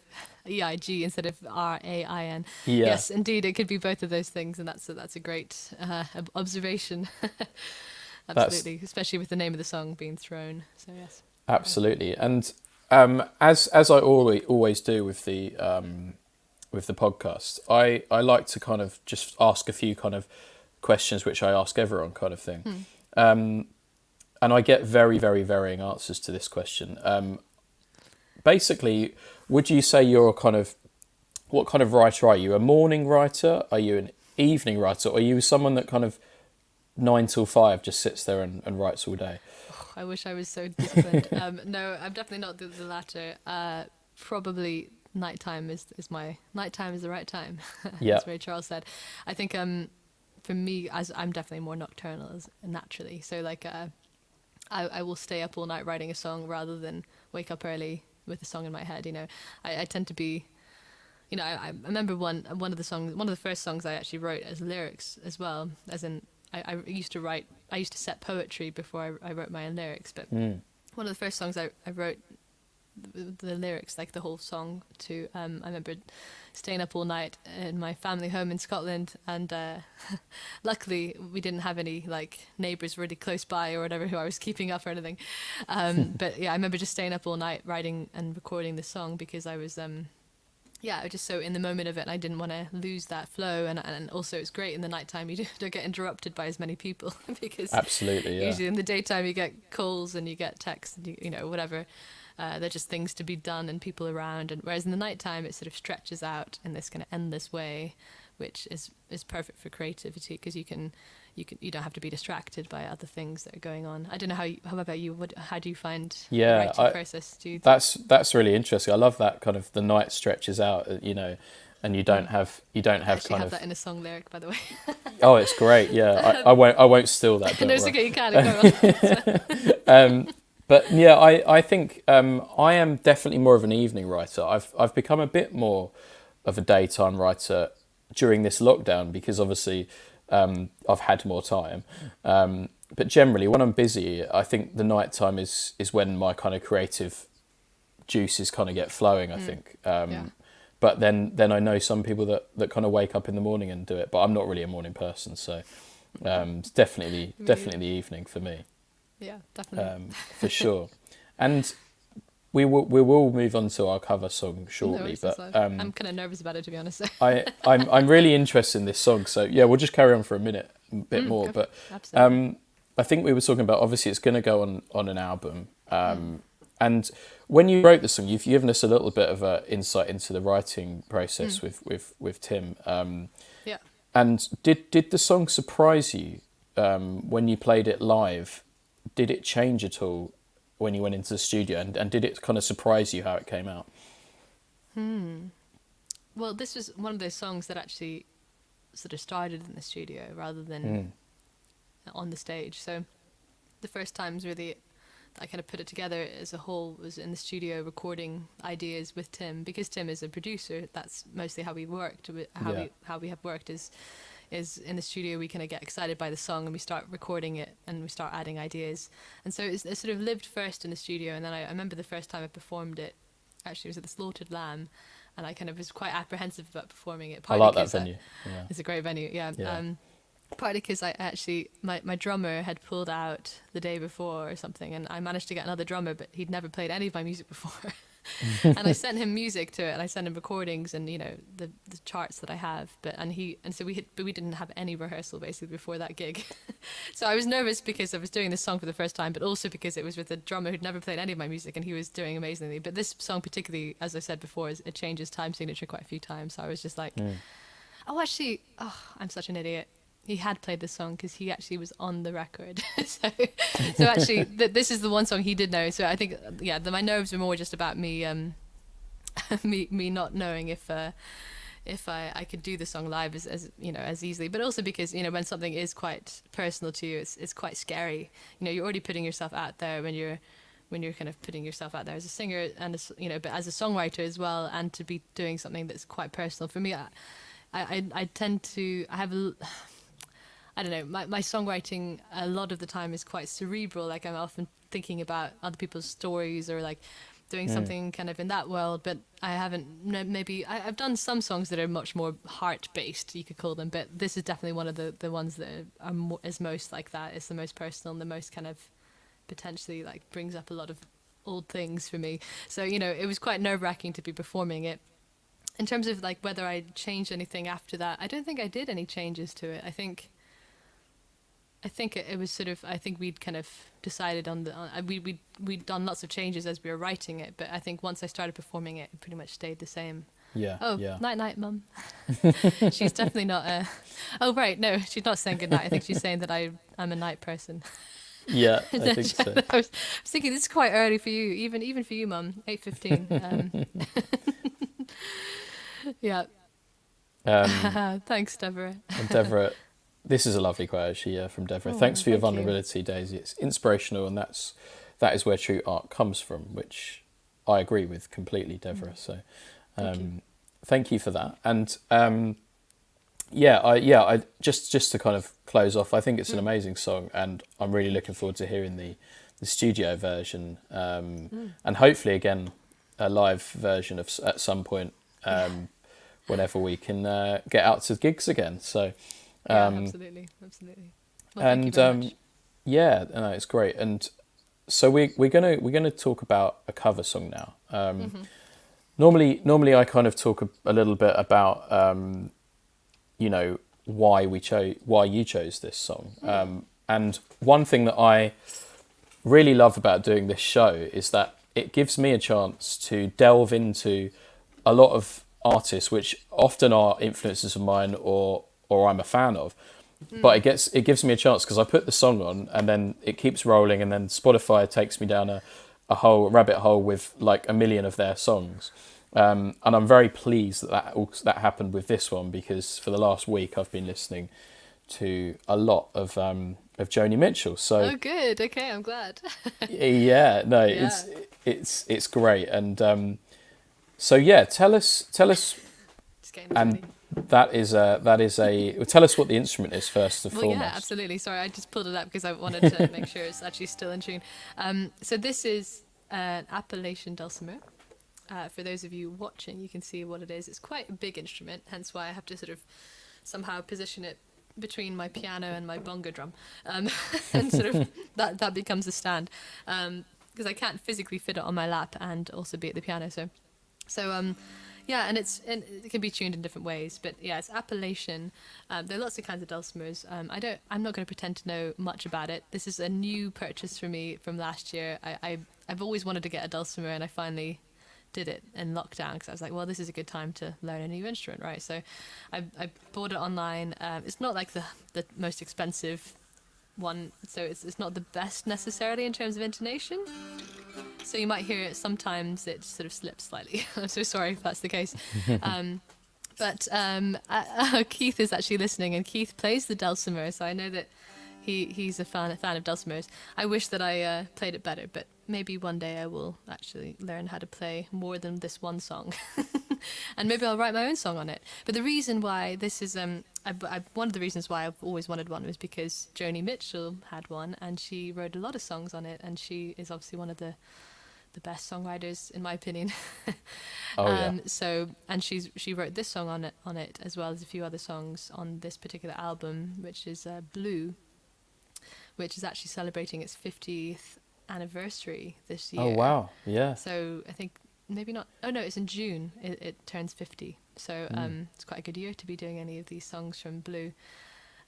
E-I-G instead of R-A-I-N. Yeah. Yes, indeed, it could be both of those things, and that's a great observation. Absolutely, especially with the name of the song being thrown. So yes. Absolutely, and as I always do with the podcast, I like to kind of just ask a few kind of questions which I ask everyone, kind of thing, and I get very, very varying answers to this question. Basically, would you say you're what kind of writer are you? A morning writer? Are you an evening writer? Or are you someone that kind of 9 till 5 just sits there and writes all day? I wish I was so disciplined. No, I'm definitely not the latter. Probably nighttime is the right time. Yeah. As Ray Charles said. I think for me, as I'm definitely more nocturnal naturally. So like I will stay up all night writing a song rather than wake up early with a song in my head. You know, I tend to be. You know, I remember one of the first songs I actually wrote as lyrics as well, as in. I used to set poetry before I wrote my own lyrics, but one of the first songs I wrote the lyrics, like the whole song to, I remember staying up all night in my family home in Scotland, and luckily we didn't have any like neighbours really close by or whatever who I was keeping up or anything. But yeah, I remember just staying up all night writing and recording the song because I was just so in the moment of it, and I didn't want to lose that flow, and also it's great in the nighttime you don't get interrupted by as many people because absolutely, yeah. Usually in the daytime you get calls and you get texts and you know whatever, they're just things to be done and people around, and whereas in the nighttime it sort of stretches out in this kind of endless way, which is perfect for creativity because you don't have to be distracted by other things that are going on. I don't know how about you? How do you find the writing process? That's really interesting. I love that kind of the night stretches out, you know, and you don't have I kind have of that in a song lyric, by the way. Oh, it's great. Yeah, I won't steal that. No, it's okay. You can go on. But yeah, I think I am definitely more of an evening writer. I've become a bit more of a daytime writer during this lockdown because obviously I've had more time. But generally, when I'm busy, I think the night time is when my kind of creative juices kind of get flowing, I think. But then I know some people that kind of wake up in the morning and do it, but I'm not really a morning person, so it's definitely the evening for me. Yeah, definitely. For sure. And we will move on to our cover song shortly, but I'm kind of nervous about it, to be honest. I'm really interested in this song, so yeah, we'll just carry on for a bit more. But I think we were talking about, obviously it's going to go on an album, and when you wrote the song, you've given us a little bit of an insight into the writing process with Tim. Yeah. And did the song surprise you when you played it live? Did it change at all when you went into the studio, and did it kind of surprise you how it came out? Well, this was one of those songs that actually sort of started in the studio rather than on the stage. So the first times really I kind of put it together as a whole was in the studio recording ideas with Tim, because Tim is a producer. That's mostly how we worked. How we have worked is in the studio we kind of get excited by the song and we start recording it and we start adding ideas. And so it sort of lived first in the studio, and then I remember the first time I performed it, actually it was at the Slaughtered Lamb, and I kind of was quite apprehensive about performing it. I like that venue. Yeah. It's a great venue, yeah. Partly because I actually, my drummer had pulled out the day before or something, and I managed to get another drummer, but he'd never played any of my music before. And I sent him music to it, and I sent him recordings and, you know, the charts that I have, but we didn't have any rehearsal basically before that gig. So I was nervous because I was doing this song for the first time, but also because it was with a drummer who'd never played any of my music, and he was doing amazingly. But this song particularly, as I said before, it changes time signature quite a few times, so I was just like, I'm such an idiot. he had played the song because he actually was on the record. So actually, this is the one song he did know. So I think, yeah, my nerves were more just about me, me not knowing if I could do the song live as you know, as easily, but also because, you know, when something is quite personal to you, it's quite scary. You know, you're already putting yourself out there when you're kind of putting yourself out there as a singer and you know, but as a songwriter as well, and to be doing something that's quite personal for me. I tend to, I don't know, my songwriting a lot of the time is quite cerebral. Like I'm often thinking about other people's stories or like doing something kind of in that world, but I haven't, maybe I've done some songs that are much more heart based, you could call them, but this is definitely one of the ones that is most like that. It's the most personal and the most kind of potentially like brings up a lot of old things for me. So, you know, it was quite nerve-wracking to be performing it. In terms of like whether I changed anything after that, I don't think I did any changes to it. I think it was sort of, I think we'd kind of decided we'd done lots of changes as we were writing it, but I think once I started performing it, it pretty much stayed the same. Yeah. Oh, yeah. night, Mum. She's definitely not oh, right, no, she's not saying good night. I think she's saying that I'm a night person. Yeah, I think so. I was thinking this is quite early for you, even for you, Mum. 8:15. Yeah. Thanks, Deborah. And Deborah, this is a lovely quote actually, from Deborah. Oh, Thanks for your thank you. vulnerability, Daisy. It's inspirational, and that is where true art comes from, which I agree with completely, Deborah. So, thank you for that. And I just to kind of close off, I think it's an amazing song, and I'm really looking forward to hearing the studio version, and hopefully again a live version of at some point, whenever we can get out to gigs again. So. Absolutely. Well, and thank you very much. yeah, no, it's great. And so we're gonna talk about a cover song now. Normally I kind of talk a little bit about you know, why you chose this song. And one thing that I really love about doing this show is that it gives me a chance to delve into a lot of artists which often are influences of mine or I'm a fan of, but it gives me a chance because I put the song on and then it keeps rolling, and then Spotify takes me down a whole rabbit hole with like a million of their songs, and I'm very pleased that happened with this one, because for the last week I've been listening to a lot of Joni Mitchell. So oh, good. Okay, I'm glad. yeah, no, Yeah. it's great, and so yeah, tell us, Just getting this and ready. that is a. Tell us what the instrument is first and Well, foremost. yeah, absolutely. Sorry, I just pulled it up because I wanted to make sure it's actually still in tune. So this is an Appalachian dulcimer. For those of you watching, you can see what it is. It's quite a big instrument, hence why I have to sort of somehow position it between my piano and my bongo drum, and sort of that becomes a stand, because I can't physically fit it on my lap and also be at the piano. So yeah, and it can be tuned in different ways, but yeah, it's Appalachian. There are lots of kinds of dulcimers. I'm not going to pretend to know much about it. This is a new purchase for me from last year. I've always wanted to get a dulcimer, and I finally did it in lockdown because I was like, well, this is a good time to learn a new instrument, right? So I bought it online. It's not like the most expensive one, so it's not the best necessarily in terms of intonation. So you might hear it sometimes, it sort of slips slightly. I'm so sorry if that's the case. But Keith is actually listening, and Keith plays the dulcimer, so I know that he's a fan of dulcimers. I wish that I played it better, but maybe one day I will actually learn how to play more than this one song. And maybe I'll write my own song on it. But the reason why this is one of the reasons why I've always wanted one was because Joni Mitchell had one, and she wrote a lot of songs on it, and she is obviously one of the best songwriters in my opinion. So, and she wrote this song on it as well as a few other songs on this particular album, which is Blue, which is actually celebrating its 50th anniversary this year. Oh wow, yeah. So I think maybe not. Oh no, it's in June. It turns 50. So it's quite a good year to be doing any of these songs from Blue.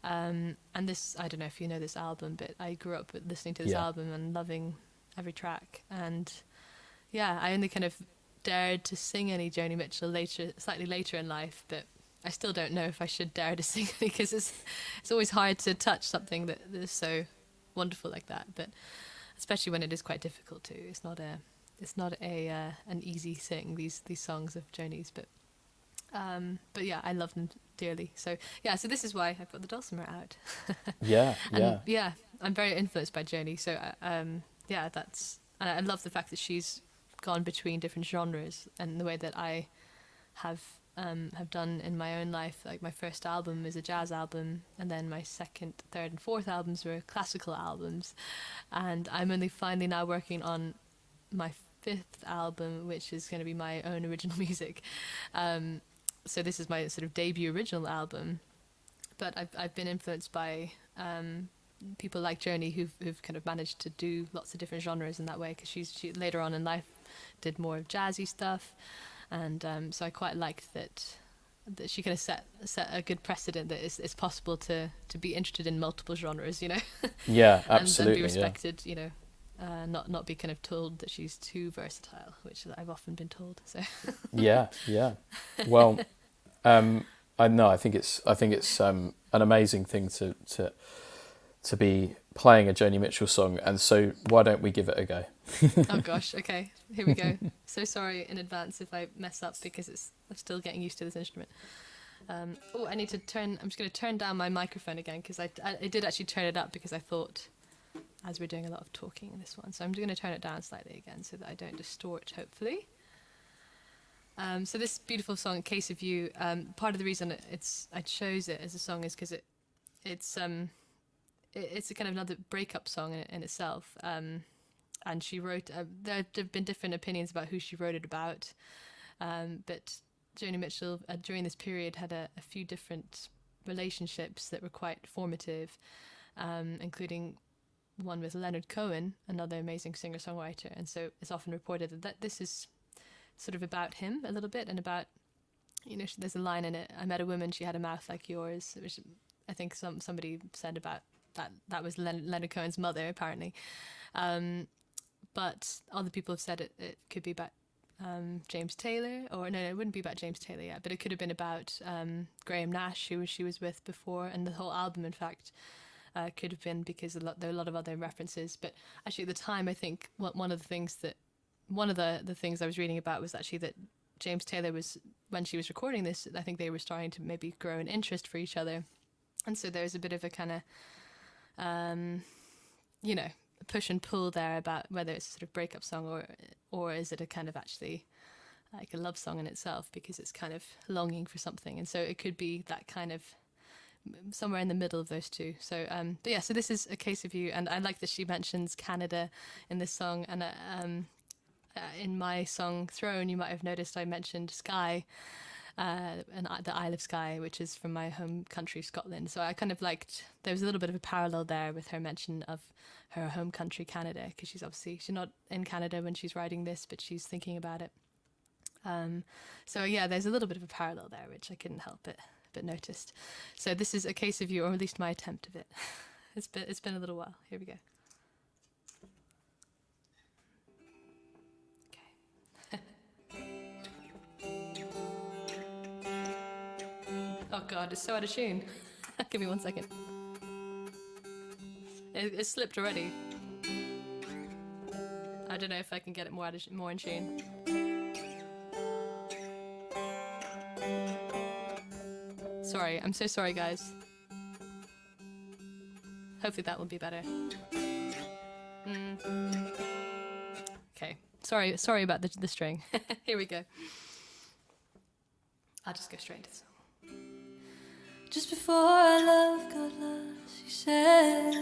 And this, I don't know if you know this album, but I grew up listening to this album and loving every track. And yeah, I only kind of dared to sing any Joni Mitchell slightly later in life, but I still don't know if I should dare to sing because it's always hard to touch something that is so wonderful like that. But especially when it is quite difficult too. It's not an easy thing. These songs of Joni's, but yeah, I love them dearly. So yeah, so this is why I've got the dulcimer out. Yeah, And yeah, I'm very influenced by Joni. So yeah, and I love the fact that she's gone between different genres and the way that I have done in my own life. Like my first album is a jazz album, and then my second, third, and fourth albums were classical albums, and I'm only finally now working on my fifth album, which is going to be my own original music. So this is my sort of debut original album, but I've been influenced by people like Joni who've kind of managed to do lots of different genres in that way, because she later on in life did more jazzy stuff, and so I quite liked that she kind of set a good precedent that it's possible to be interested in multiple genres, you know. Yeah, absolutely. and be respected, you know. Not be kind of told that she's too versatile, which I've often been told. So yeah. Well, I think it's an amazing thing to be playing a Joni Mitchell song, and so why don't we give it a go? Oh gosh, okay, here we go. So sorry in advance if I mess up, because I'm still getting used to this instrument. I need to turn. I'm just going to turn down my microphone again, because I did actually turn it up because I thought, as we're doing a lot of talking in this one, so I'm going to turn it down slightly again so that I don't distort, hopefully. So this beautiful song, Case of You, part of the reason I chose it as a song is because it's a kind of another breakup song in itself. And she wrote, there have been different opinions about who she wrote it about, but Joni Mitchell during this period had a few different relationships that were quite formative, including one with Leonard Cohen, another amazing singer-songwriter. And so it's often reported that this is sort of about him a little bit, and about, you know, there's a line in it, I met a woman, she had a mouth like yours, which I think somebody said about that was Leonard Cohen's mother, apparently. But other people have said it could be about James Taylor, or no, it wouldn't be about James Taylor yet, but it could have been about Graham Nash, who she was with before, and the whole album, in fact, could have been, because there are a lot of other references. But actually, at the time, I think one of the things I was reading about was actually that James Taylor was, when she was recording this, I think they were starting to maybe grow an interest for each other, and so there's a bit of a kind of, you know, push and pull there about whether it's a sort of breakup song or is it a kind of actually like a love song in itself, because it's kind of longing for something, and so it could be that kind of somewhere in the middle of those two. So but yeah, so this is A Case of You, and I like that she mentions Canada in this song, and in my song Throne, you might have noticed I mentioned Skye, and the Isle of Skye, which is from my home country, Scotland. So I kind of liked, there was a little bit of a parallel there with her mention of her home country, Canada, because she's not in Canada when she's writing this, but she's thinking about it. So yeah, there's a little bit of a parallel there, which I couldn't help but noticed. So this is A Case of You, or at least my attempt of it. It's been a little while. Here we go. Oh god, it's so out of tune. Give me 1 second. It slipped already. I don't know if I can get it more in tune. Sorry, I'm so sorry, guys. Hopefully that will be better. Okay, sorry about the string. Here we go. I'll just go straight into the song. Just before our love got lost, you said,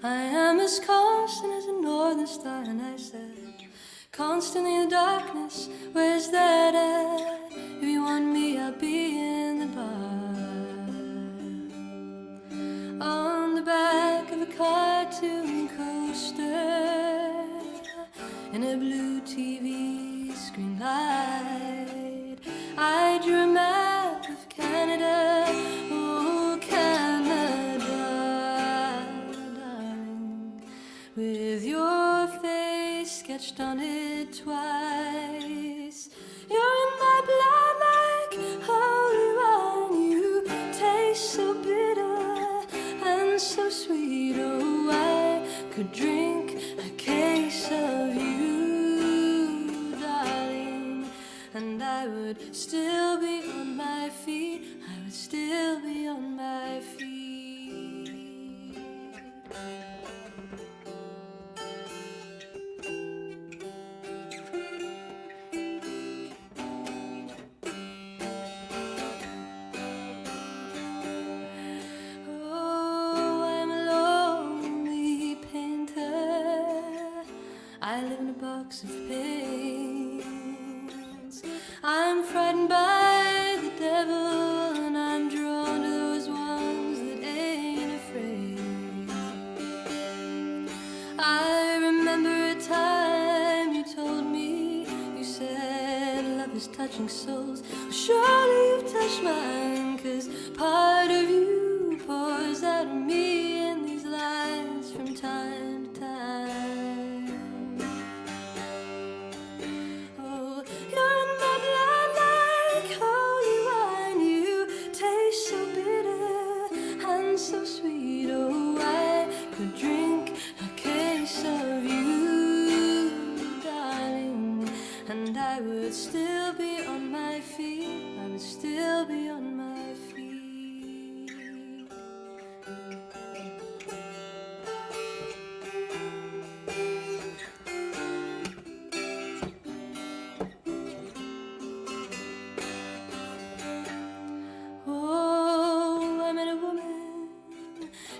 I am as constant as a northern star. And I said, constantly in the darkness, where's that at? If you want me, I'll be in the bar, on the back of a cartoon coaster, in a blue TV screen light. I drew a map of Canada, oh Canada, darling, with your face sketched on it twice. You're in my blood like holy box of pains. I'm frightened by the devil, and I'm drawn to those ones that ain't afraid. I remember a time you told me, you said love is touching souls. Well, surely you've touched mine, 'cause part of you pours out of me in these lines from time to time. Oh, you're in my blood like holy wine. You taste so bitter and so sweet. Oh, I could drink a case of you, darling, and I would still be on my feet. I would still be on my feet. Oh, I met a woman.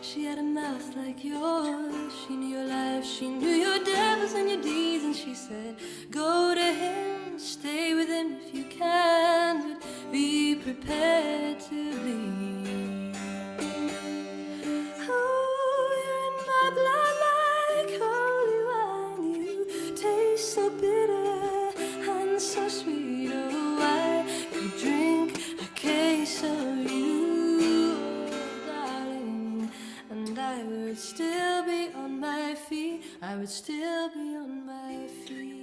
She had a mouth like yours. She knew your life, she knew your devils and your deeds, and she said, go to him, stay with him if you can, but be prepared to bleed. Oh, you're in my blood like holy wine. You taste so bitter and so sweet. Oh, I could drink a case of you, darling, and I would still be on my feet. I would still be on my feet.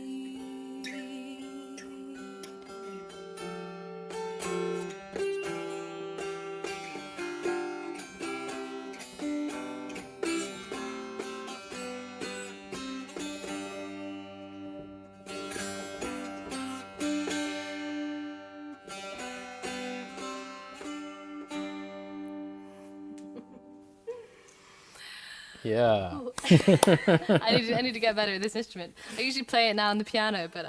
Yeah. I need to get better at this instrument. I usually play it now on the piano, but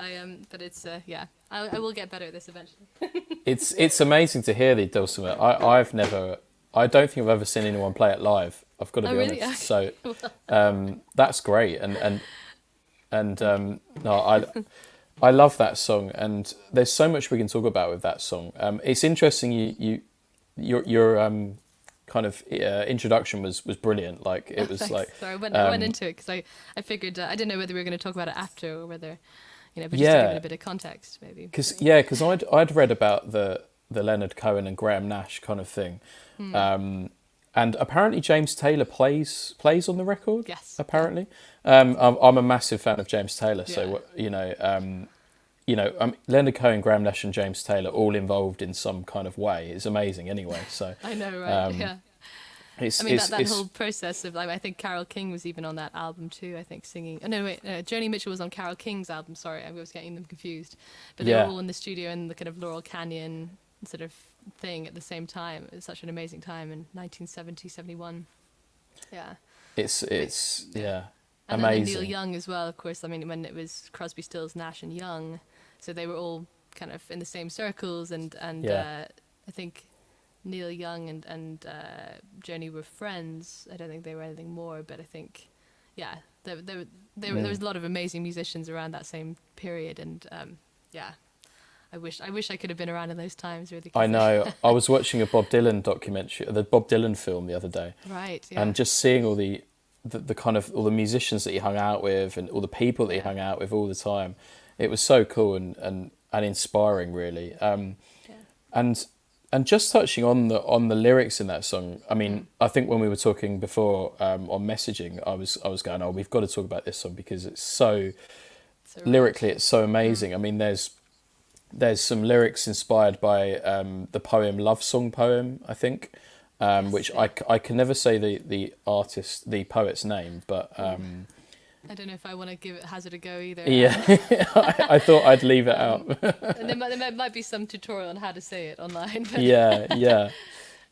but it's yeah. I will get better at this eventually. It's amazing to hear the dulcimer. I don't think I've ever seen anyone play it live. I've got to be really? honest. So that's great, and no, I love that song, and there's so much we can talk about with that song. It's interesting. Your kind of introduction was brilliant. Like it was Thanks. like Sorry, I went into it because I figured I didn't know whether we were going to talk about it after or whether, but just to give it a bit of context maybe. Because I'd read about the Leonard Cohen and Graham Nash kind of thing, and apparently James Taylor plays on the record. Yes. Apparently, I'm a massive fan of James Taylor, so Leonard Cohen, Graham Nash, and James Taylor all involved in some kind of way. It's amazing, anyway. So I know, right? Yeah. It's, I mean, it's, that it's, whole process of, like, I think Carole King was even on that album too, I think, singing. Oh, no, wait, Joni Mitchell was on Carole King's album, sorry, I was getting them confused. But they were all in the studio in the kind of Laurel Canyon sort of thing at the same time. It was such an amazing time in 1970, 71. Yeah. It's and amazing. And Neil Young as well, of course. I mean, when it was Crosby, Stills, Nash and Young, so they were all kind of in the same circles, and I think Neil Young and Joni were friends. I don't think they were anything more, but I think, there was a lot of amazing musicians around that same period, and I wish I could have been around in those times. Really, I know. I was watching a Bob Dylan documentary, the Bob Dylan film the other day, right? Yeah. and just seeing all the kind of all the musicians that he hung out with and all the people that he hung out with all the time. It was so cool and inspiring, really. And just touching on the lyrics in that song. I mean, I think when we were talking before on messaging, I was going, oh, we've got to talk about this song because it's so lyrically, it's so amazing. I mean, there's some lyrics inspired by the poem Love Song Poem, I think, which I can never say the poet's name, but I don't know if I want to hazard a go either. Yeah, I thought I'd leave it out. And there might be some tutorial on how to say it online. But Yeah.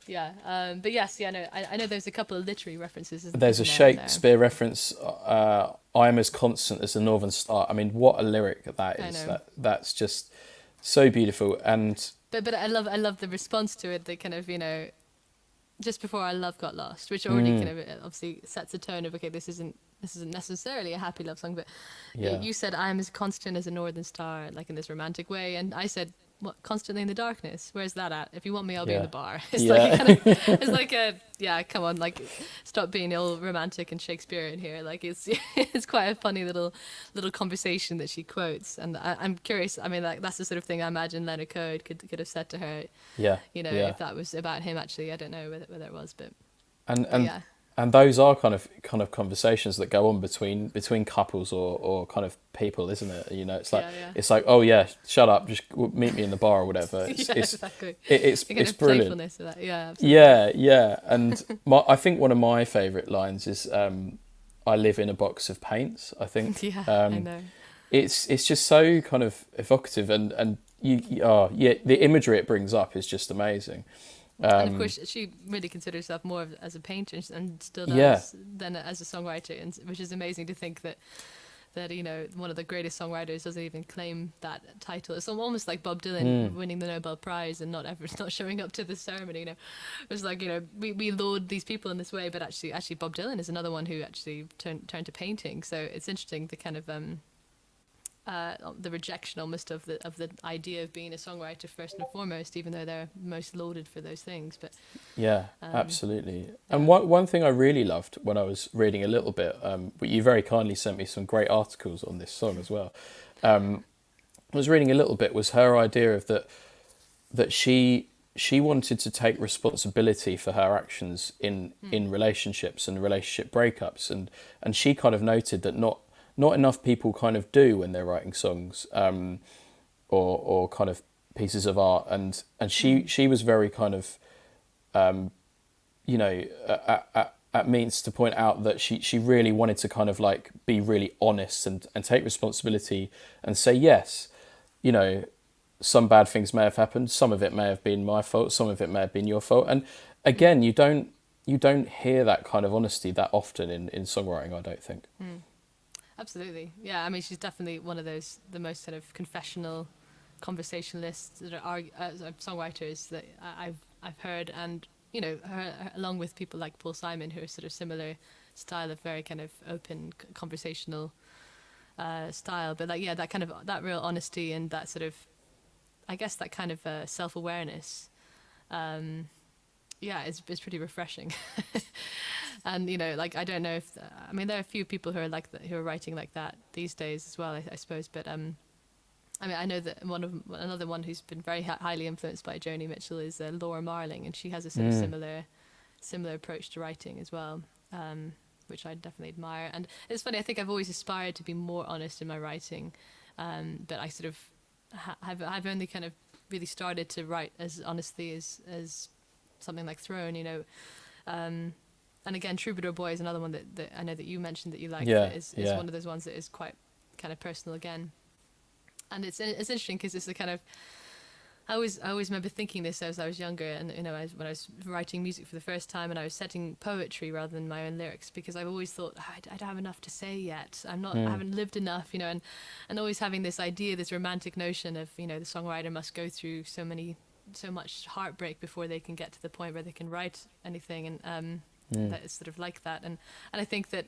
But yes, no, I know there's a couple of literary references. There's a Shakespeare reference. I am as constant as the northern star. I mean, what a lyric that is. That's just so beautiful. And but I love the response to it. The kind of just before our love got lost, which already kind of obviously sets a tone of, okay, this isn't this isn't necessarily a happy love song, but Yeah. you said I'm as constant as a northern star, like in this romantic way, and I said, what, constantly in the darkness? Where's that at? If you want me, I'll be in Yeah. the bar. It's Yeah. like a kind of, it's like a, yeah, come on, like stop being all romantic and Shakespearean here. Like it's it's quite a funny little conversation that she quotes, and I'm curious. I mean, like that's the sort of thing I imagine Leonard Cohen could have said to her. Yeah. You know, Yeah. if that was about him. Actually, I don't know whether it was, And but and yeah. and those are kind of conversations that go on between couples or kind of people, isn't it? You know, it's like Yeah, yeah. it's like, oh yeah, shut up, just meet me in the bar or whatever. It's Yeah, it's exactly. it's The kind it's of brilliant. playfulness of that. Yeah, absolutely. Yeah, yeah. And I think one of my favourite lines is, "I live in a box of paints." I think Yeah, I know. it's just so kind of evocative, and oh yeah, the imagery it brings up is just amazing. And of course, she really considers herself more as a painter and still Yeah. does than as a songwriter, and which is amazing to think that you know one of the greatest songwriters doesn't even claim that title. It's almost like Bob Dylan winning the Nobel Prize and not showing up to the ceremony. You know, it's like, you know, we laud these people in this way, but actually Bob Dylan is another one who actually turned to painting. So it's interesting the kind of the rejection almost of the idea of being a songwriter first and foremost, even though they're most lauded for those things. But Yeah, absolutely. And one thing I really loved when I was reading a little bit, but you very kindly sent me some great articles on this song as well. I was reading a little bit was her idea of that she wanted to take responsibility for her actions in relationships and relationship breakups, and she kind of noted that not enough people kind of do when they're writing songs, or kind of pieces of art, and she was very kind of you know, at means to point out that she really wanted to kind of like be really honest and take responsibility and say, yes, you know, some bad things may have happened, some of it may have been my fault, some of it may have been your fault. And again, you don't hear that kind of honesty that often in songwriting, I don't think. absolutely, yeah. I mean, she's definitely one of those the most sort of confessional conversationalists that are songwriters that I've heard, and you know, her along with people like Paul Simon, who are sort of similar style of very kind of open conversational style. But like, yeah, that kind of that real honesty and that sort of, I guess, that kind of self-awareness, yeah, it's pretty refreshing. And you know, like, I don't know if I mean, there are a few people who are like who are writing like that these days as well, I suppose. But I mean, I know that another one who's been very highly influenced by Joni Mitchell is Laura Marling, and she has a sort of similar approach to writing as well, which I definitely admire. And it's funny, I think I've always aspired to be more honest in my writing, but I sort of I've only kind of really started to write as honestly as something like Throne, you know. And again, Troubadour Boy is another one that I know that you mentioned that you like. Yeah, That is yeah. one of those ones that is quite kind of personal again. And it's interesting because it's the kind of, I always remember thinking this as I was younger, and you know, when I was writing music for the first time, and I was setting poetry rather than my own lyrics, because I've always thought, I don't have enough to say yet. I haven't lived enough, you know, and always having this idea, this romantic notion of, you know, the songwriter must go through so much heartbreak before they can get to the point where they can write anything, and that it's sort of like that, and I think that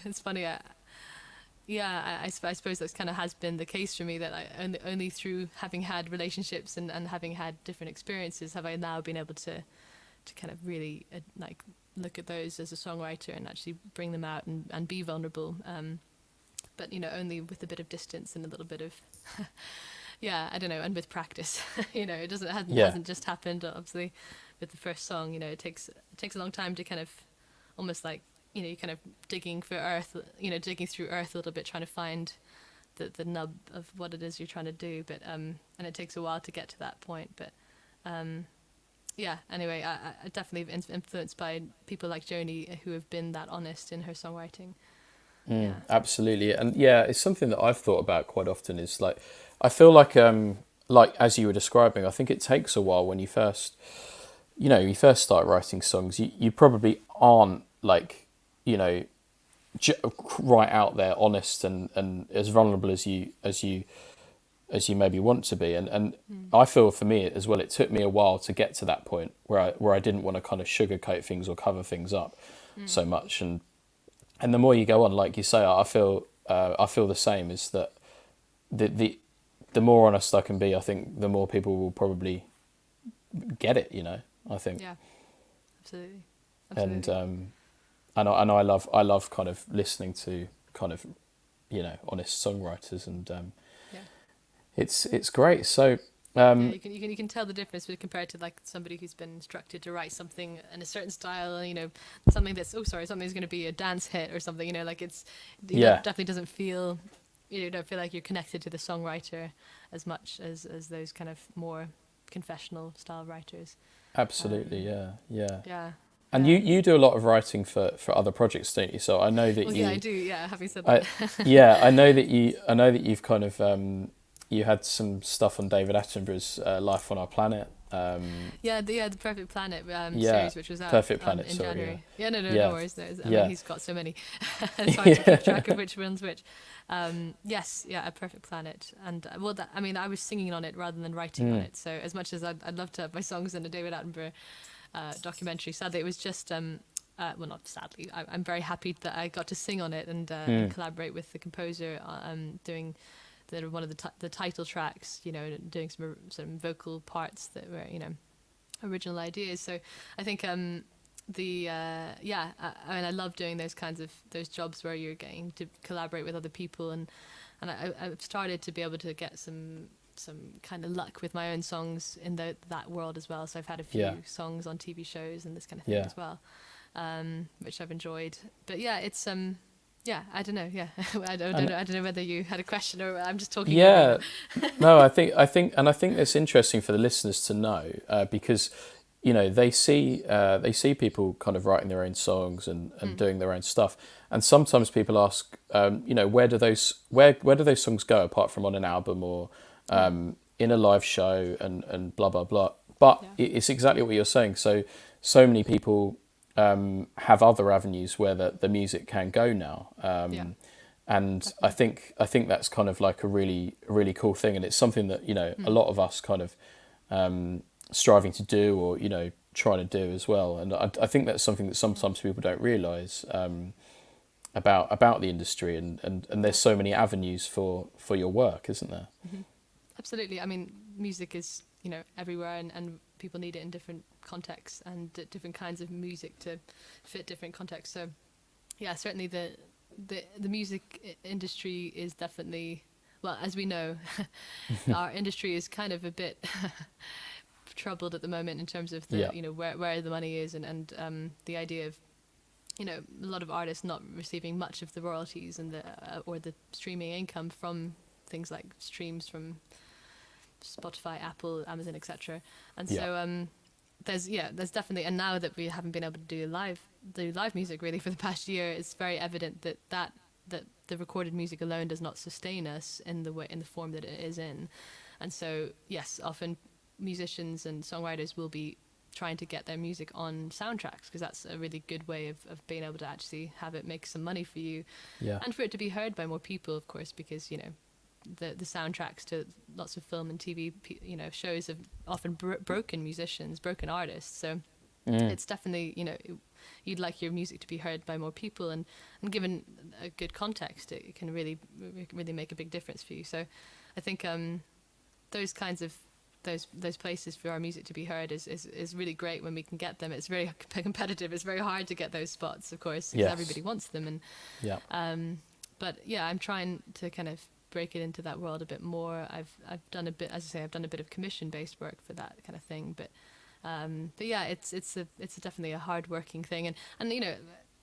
it's funny. I suppose that's kind of has been the case for me, that I only through having had relationships and having had different experiences have I now been able to kind of really like look at those as a songwriter and actually bring them out and be vulnerable. But you know, only with a bit of distance and a little bit of yeah, I don't know, and with practice. You know, it hasn't just happened obviously with the first song. You know, it takes a long time to kind of almost like, you know, you're kind of digging through earth a little bit, trying to find the nub of what it is you're trying to do. But and it takes a while to get to that point. But yeah, anyway, I definitely influenced by people like Joni, who have been that honest in her songwriting. Yeah. Absolutely. And yeah, it's something that I've thought about quite often, is like, I feel like as you were describing, I think it takes a while when you first start writing songs. You probably aren't like, you know, right out there honest and as vulnerable as you maybe want to be, and I feel for me as well, it took me a while to get to that point where I didn't want to kind of sugarcoat things or cover things up so much, and and the more you go on, like you say, I feel the same. Is that the more honest I can be, I think the more people will probably get it. You know, I think. Yeah, absolutely. And I love kind of listening to kind of, you know, honest songwriters, and Yeah. it's great. So Yeah, you can tell the difference compared to like somebody who's been instructed to write something in a certain style, you know, something that's something's going to be a dance hit or something, you know, like it's definitely doesn't feel, you don't feel like you're connected to the songwriter as much as those kind of more confessional style writers. absolutely, yeah. Yeah. And you do a lot of writing for other projects, don't you? So I know that Yeah, I do. Yeah, having said that. I know that you've kind of you had some stuff on David Attenborough's Life on Our Planet. The Perfect Planet series, which was out Perfect Planet, in sorry, January. yeah. No worries. I mean, he's got so many. It's hard to keep track of which one's which. A Perfect Planet, and I was singing on it rather than writing on it. So as much as I'd love to have my songs in a David Attenborough documentary, sadly it was just well, not sadly. I'm very happy that I got to sing on it and collaborate with the composer, doing one of the title tracks, you know, doing some vocal parts that were, you know, original ideas. So I think I mean, I love doing those jobs where you're getting to collaborate with other people, and I've started to be able to get some kind of luck with my own songs in that world as well. So I've had a few songs on TV shows and this kind of thing as well, which I've enjoyed. But yeah, it's I don't know. Yeah, I don't know whether you had a question or I'm just talking. Yeah, no, I think it's interesting for the listeners to know, because, you know, they see people kind of writing their own songs and doing their own stuff, and sometimes people ask, you know, where do those songs go apart from on an album or in a live show and blah blah blah. But it's exactly what you're saying. So many people have other avenues where the music can go now, and I think that's kind of like a really cool thing, and it's something that, you know, a lot of us kind of striving to do, or, you know, trying to do as well. And I think that's something that sometimes people don't realise about the industry, and there's so many avenues for your work, isn't there? Mm-hmm. Absolutely. I mean, music is, you know, everywhere, and people need it in different contexts and different kinds of music to fit different contexts. So yeah, certainly the music industry is definitely, well, as we know, our industry is kind of a bit troubled at the moment in terms of the you know, where the money is, and the idea of, you know, a lot of artists not receiving much of the royalties and or the streaming income from things like streams from Spotify, Apple, Amazon, etc. And so there's definitely, and now that we haven't been able to do live music really for the past year, it's very evident that the recorded music alone does not sustain us in the form that it is in. And so yes, often musicians and songwriters will be trying to get their music on soundtracks, because that's a really good way of being able to actually have it make some money for you, and for it to be heard by more people, of course, because, you know, the soundtracks to lots of film and TV, you know, shows have often broken musicians, broken artists. So it's definitely, you know, you'd like your music to be heard by more people, and given a good context, it can really make a big difference for you. So I think those kinds of those places for our music to be heard is really great when we can get them. It's very competitive. It's very hard to get those spots, of course, because everybody wants them. And but yeah, I'm trying to kind of break it into that world a bit more. I've done a bit, as I say, I've done a bit of commission based work for that kind of thing, but yeah, it's definitely a hard working thing, and you know,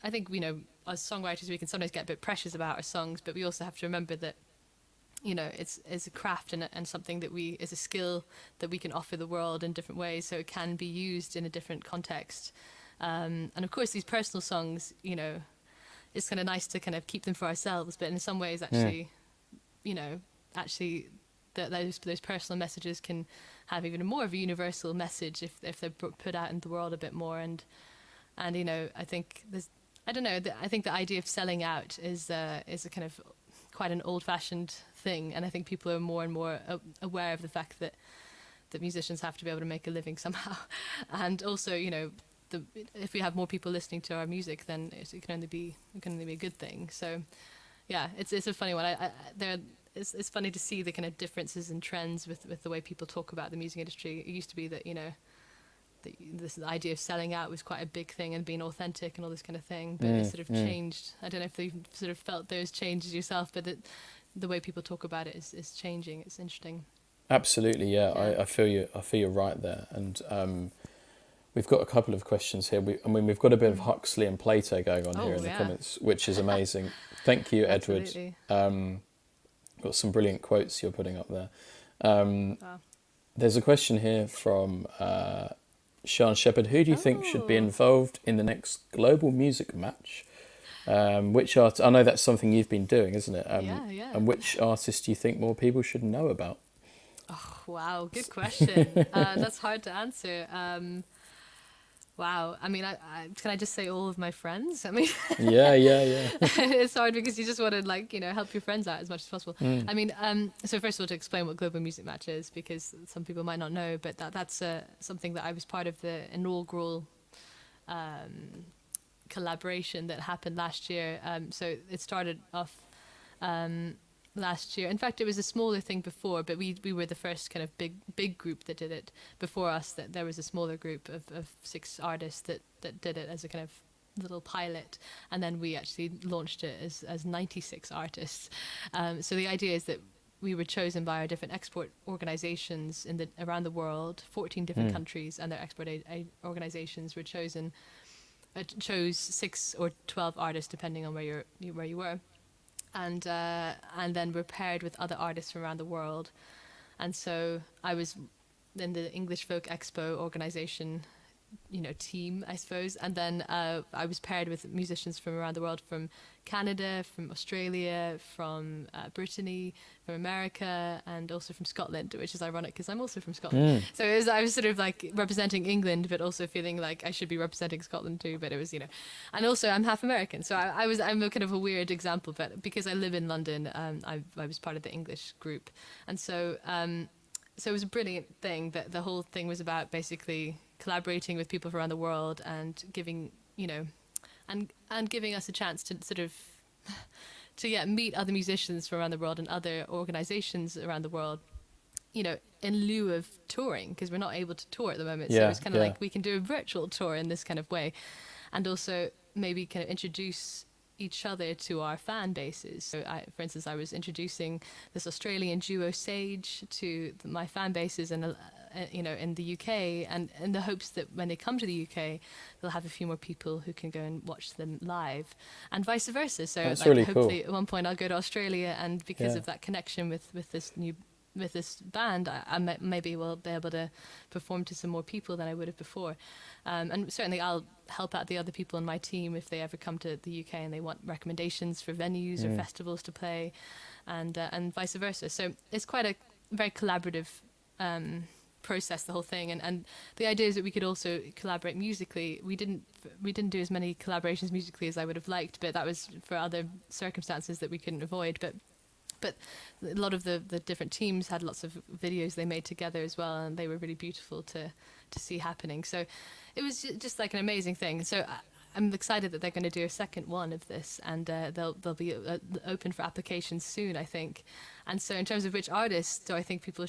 I think, you know, as songwriters we can sometimes get a bit precious about our songs, but we also have to remember that, you know, it's a craft and something that is a skill that we can offer the world in different ways, so it can be used in a different context, and of course these personal songs, you know, it's kind of nice to kind of keep them for ourselves, but in some ways actually you know, actually those personal messages can have even more of a universal message if they're put out in the world a bit more, and you know, I think I think the idea of selling out is a kind of quite an old-fashioned thing, and I think people are more and more aware of the fact that musicians have to be able to make a living somehow, and also, you know, if we have more people listening to our music, then it can only be a good thing. So yeah, it's a funny one. It's funny to see the kind of differences and trends with the way people talk about the music industry. It used to be that, this idea of selling out was quite a big thing and being authentic and all this kind of thing, but it sort of changed. I don't know if you've sort of felt those changes yourself, but the way people talk about it is changing. It's interesting. Absolutely, yeah. I feel you're right there. And we've got a couple of questions here. We've got a bit of Huxley and Plato going on here in the comments, which is amazing. Thank you, Edward. Absolutely. Got some brilliant quotes you're putting up there. There's a question here from Sean Shepherd. Who do you think should be involved in the next global music match? Which I know that's something you've been doing, isn't it? Yeah. And which artists do you think more people should know about? Oh, wow, good question. That's hard to answer. Wow, I mean, can I just say all of my friends? I mean, yeah. It's hard because you just want to help your friends out as much as possible. I mean, so first of all, to explain what Global Music Match is, because some people might not know, but that's something that I was part of the inaugural collaboration that happened last year. So it started off last year. In fact, it was a smaller thing before, but we were the first kind of big group that did it. Before us, that there was a smaller group of 6 artists that did it as a kind of little pilot, and then we actually launched it as 96 artists. So the idea is that we were chosen by our different export organizations around the world, 14 different countries, and their export organizations were chose 6 or 12 artists depending on where you were. And then we're paired with other artists from around the world. And so I was in the English Folk Expo organization, team, I suppose. And then I was paired with musicians from around the world, from Canada, from Australia, from Brittany, from America, and also from Scotland, which is ironic because I'm also from Scotland. So I was sort of like representing England, but also feeling like I should be representing Scotland too. But it was, and also I'm half American, so I'm a kind of a weird example. But because I live in London, I was part of the English group, and so it was a brilliant thing. That the whole thing was about basically collaborating with people from around the world and giving and giving us a chance to sort of meet other musicians from around the world and other organizations around the world, in lieu of touring, because we're not able to tour at the moment. So it's kind of like we can do a virtual tour in this kind of way, and also maybe kind of introduce each other to our fan bases. So for instance, I was introducing this Australian duo Sage to my fan bases and in the UK, and in the hopes that when they come to the UK, they'll have a few more people who can go and watch them live, and vice versa. So that's really hopefully cool. At one point I'll go to Australia, and because of that connection with this band, I maybe will be able to perform to some more people than I would have before. And certainly I'll help out the other people in my team if they ever come to the UK and they want recommendations for venues or festivals to play, and vice versa. So it's quite a very collaborative process, the whole thing. And the idea is that we could also collaborate musically. We didn't do as many collaborations musically as I would have liked, but that was for other circumstances that we couldn't avoid. But a lot of the different teams had lots of videos they made together as well, and they were really beautiful to see happening. So it was just like an amazing thing. So I'm excited that they're going to do a second one of this, and they'll be open for applications soon, I think. And so in terms of which artists do I think they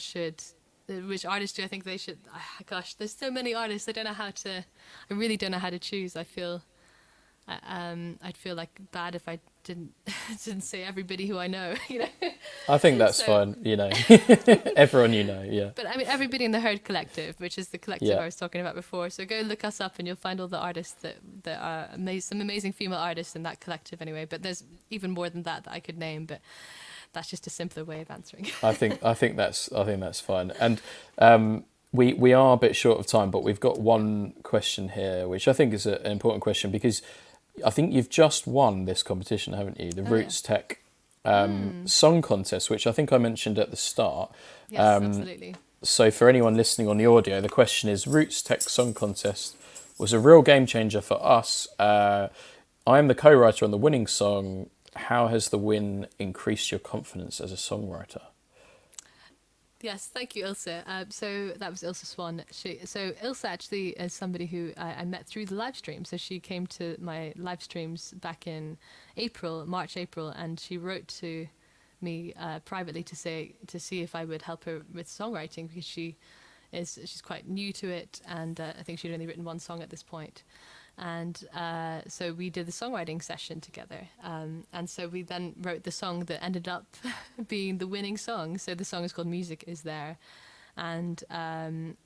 should? Gosh, there's so many artists. I really don't know how to choose. I feel I'd feel like bad if I didn't say everybody who I know, I think that's fine, everyone yeah. But I mean, everybody in the Herd Collective, which is the collective I was talking about before. So go look us up and you'll find all the artists that are some amazing female artists in that collective anyway. But there's even more than that I could name, but that's just a simpler way of answering. I think that's fine. And we are a bit short of time, but we've got one question here, which I think is an important question, because I think you've just won this competition, haven't you? The Roots Tech Song Contest, which I think I mentioned at the start. Yes, absolutely. So for anyone listening on the audio, the question is, Roots Tech Song Contest was a real game changer for us. I am the co-writer on the winning song. How has the win increased your confidence as a songwriter? Yes, thank you, Ilse. So that was Ilse Swan. So Ilse actually is somebody who I met through the live stream. So she came to my live streams back in March, April, and she wrote to me privately to see if I would help her with songwriting, because she's quite new to it, and I think she'd only written one song at this point. And so we did the songwriting session together, and so we then wrote the song that ended up being the winning song. So the song is called "Music Is There," and I'm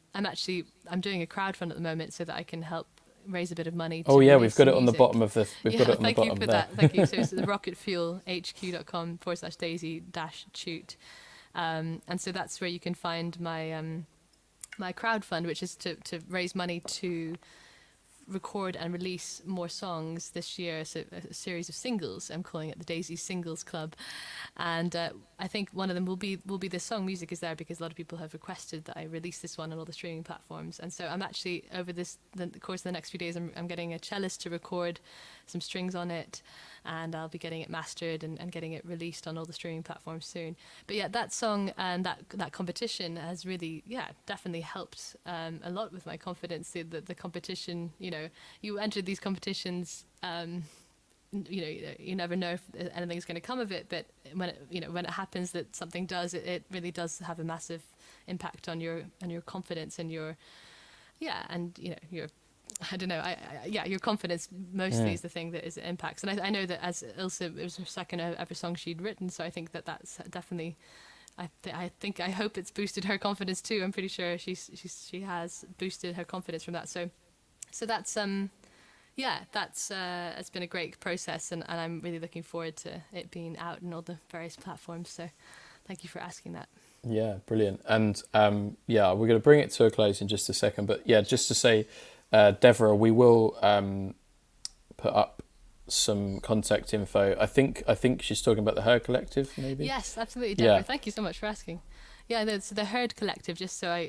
doing a crowdfund at the moment so that I can help raise a bit of money. Oh yeah, we've got it on the bottom of the. We've got it on the bottom there. That. Thank you. So it's rocketfuelhq.com/Daisy-Chute, and so that's where you can find my my crowdfund, which is to raise money to record and release more songs this year. So a series of singles. I'm calling it the Daisy Singles Club, and I think one of them will be this song "Music Is There," because a lot of people have requested that I release this one on all the streaming platforms. And so I'm actually over the course of the next few days, I'm getting a cellist to record some strings on it, and I'll be getting it mastered and getting it released on all the streaming platforms soon. But yeah, that song and that competition has really, definitely helped a lot with my confidence. The competition, you enter these competitions, you never know if anything's going to come of it, but when it happens that something does, it really does have a massive impact on your confidence and your I don't know. Your confidence mostly is the thing that impacts. And I know that as Ilse, it was her second ever song she'd written, so I think that's definitely. I hope it's boosted her confidence too. I'm pretty sure she has boosted her confidence from that. So that's it's been a great process, and I'm really looking forward to it being out in all the various platforms. So thank you for asking that. Yeah, brilliant. And we're going to bring it to a close in just a second. But yeah, just to say, Deborah, we will put up some contact info. I think she's talking about the Herd Collective, maybe. Yes, absolutely, Deborah. Yeah. Thank you so much for asking. Yeah, so the Herd Collective. Just so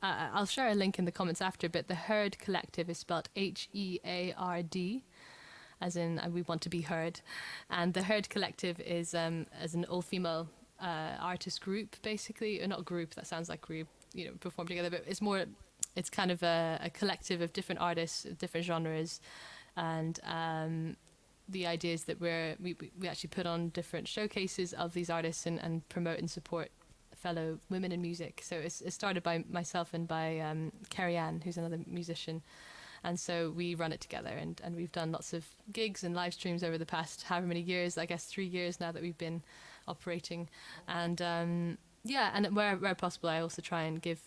I'll share a link in the comments after. But the Herd Collective is spelled HEARD, as in we want to be heard. And the Herd Collective is as an all-female artist group, basically, or not group. That sounds like group, perform together. But it's kind of a collective of different artists, different genres, and the idea is that we actually put on different showcases of these artists and promote and support fellow women in music. So it's started by myself and by Carrie Ann, who's another musician, and so we run it together, and we've done lots of gigs and live streams over the past however many years, I guess 3 years now that we've been operating, and and where possible I also try and give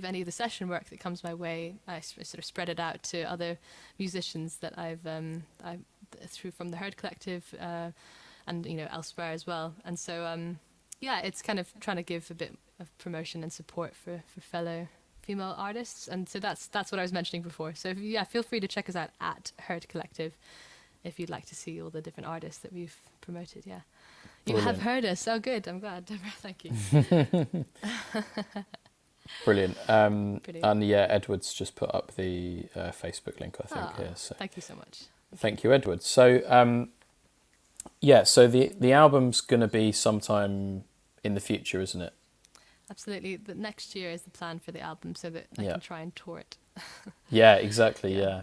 any of the session work that comes my way. I sort of spread it out to other musicians that I've through from the Herd Collective and elsewhere as well. And so it's kind of trying to give a bit of promotion and support for fellow female artists. And so that's what I was mentioning before. So feel free to check us out at Herd Collective if you'd like to see all the different artists that we've promoted. Yeah, you Brilliant. have heard us. Oh, good. I'm glad, Deborah. Thank you. Brilliant. And Edward's just put up the Facebook link, I think. Here. So thank you so much. Thank you, Edward. So so the album's going to be sometime in the future, isn't it? Absolutely. The next year is the plan for the album, so that I can try and tour it. Yeah, exactly. Yeah.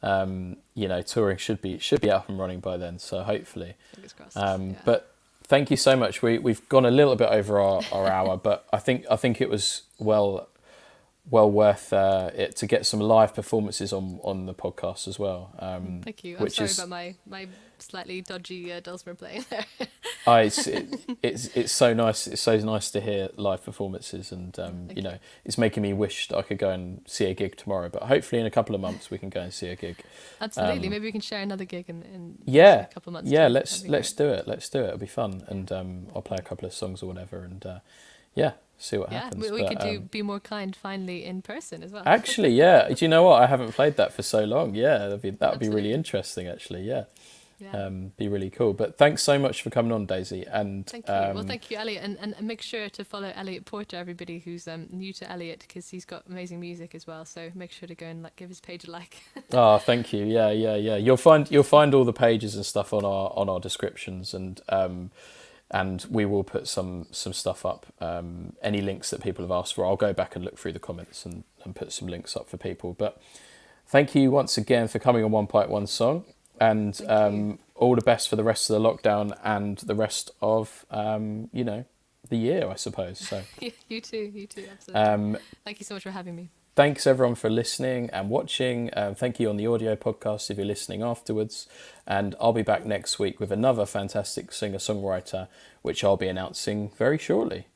Touring should be up and running by then. So hopefully. Fingers crossed. But thank you so much. We've gone a little bit over our hour, but I think it was well worth it to get some live performances on the podcast as well. Thank you. I'm sorry about my slightly dodgy dulcimer playing there. It's so nice. It's so nice to hear live performances, and it's making me wish that I could go and see a gig tomorrow. But hopefully, in a couple of months, we can go and see a gig. Absolutely. Maybe we can share another gig in a couple of months. Yeah, let's do it. Let's do it. It'll be fun, and I'll play a couple of songs or whatever, and see what happens. We could do Be More Kind finally in person as well. Actually, do you know what? I haven't played that for so long. Yeah, that would be really interesting. Actually, yeah. Be really cool. But thanks so much for coming on, Daisy. And thank you. Well, thank you, Elliot, and make sure to follow Elliot Porter, everybody who's new to Elliot, because he's got amazing music as well. So make sure to go and give his page a like. Oh, thank you. Yeah. You'll find all the pages and stuff on our descriptions, and and we will put some stuff up. Any links that people have asked for, I'll go back and look through the comments and put some links up for people. But thank you once again for coming on 1.1 Song, and all the best for the rest of the lockdown and the rest of the year, I suppose. So you too, absolutely. Thank you so much for having me. Thanks everyone for listening and watching. Thank you on the audio podcast if you're listening afterwards. And I'll be back next week with another fantastic singer-songwriter, which I'll be announcing very shortly.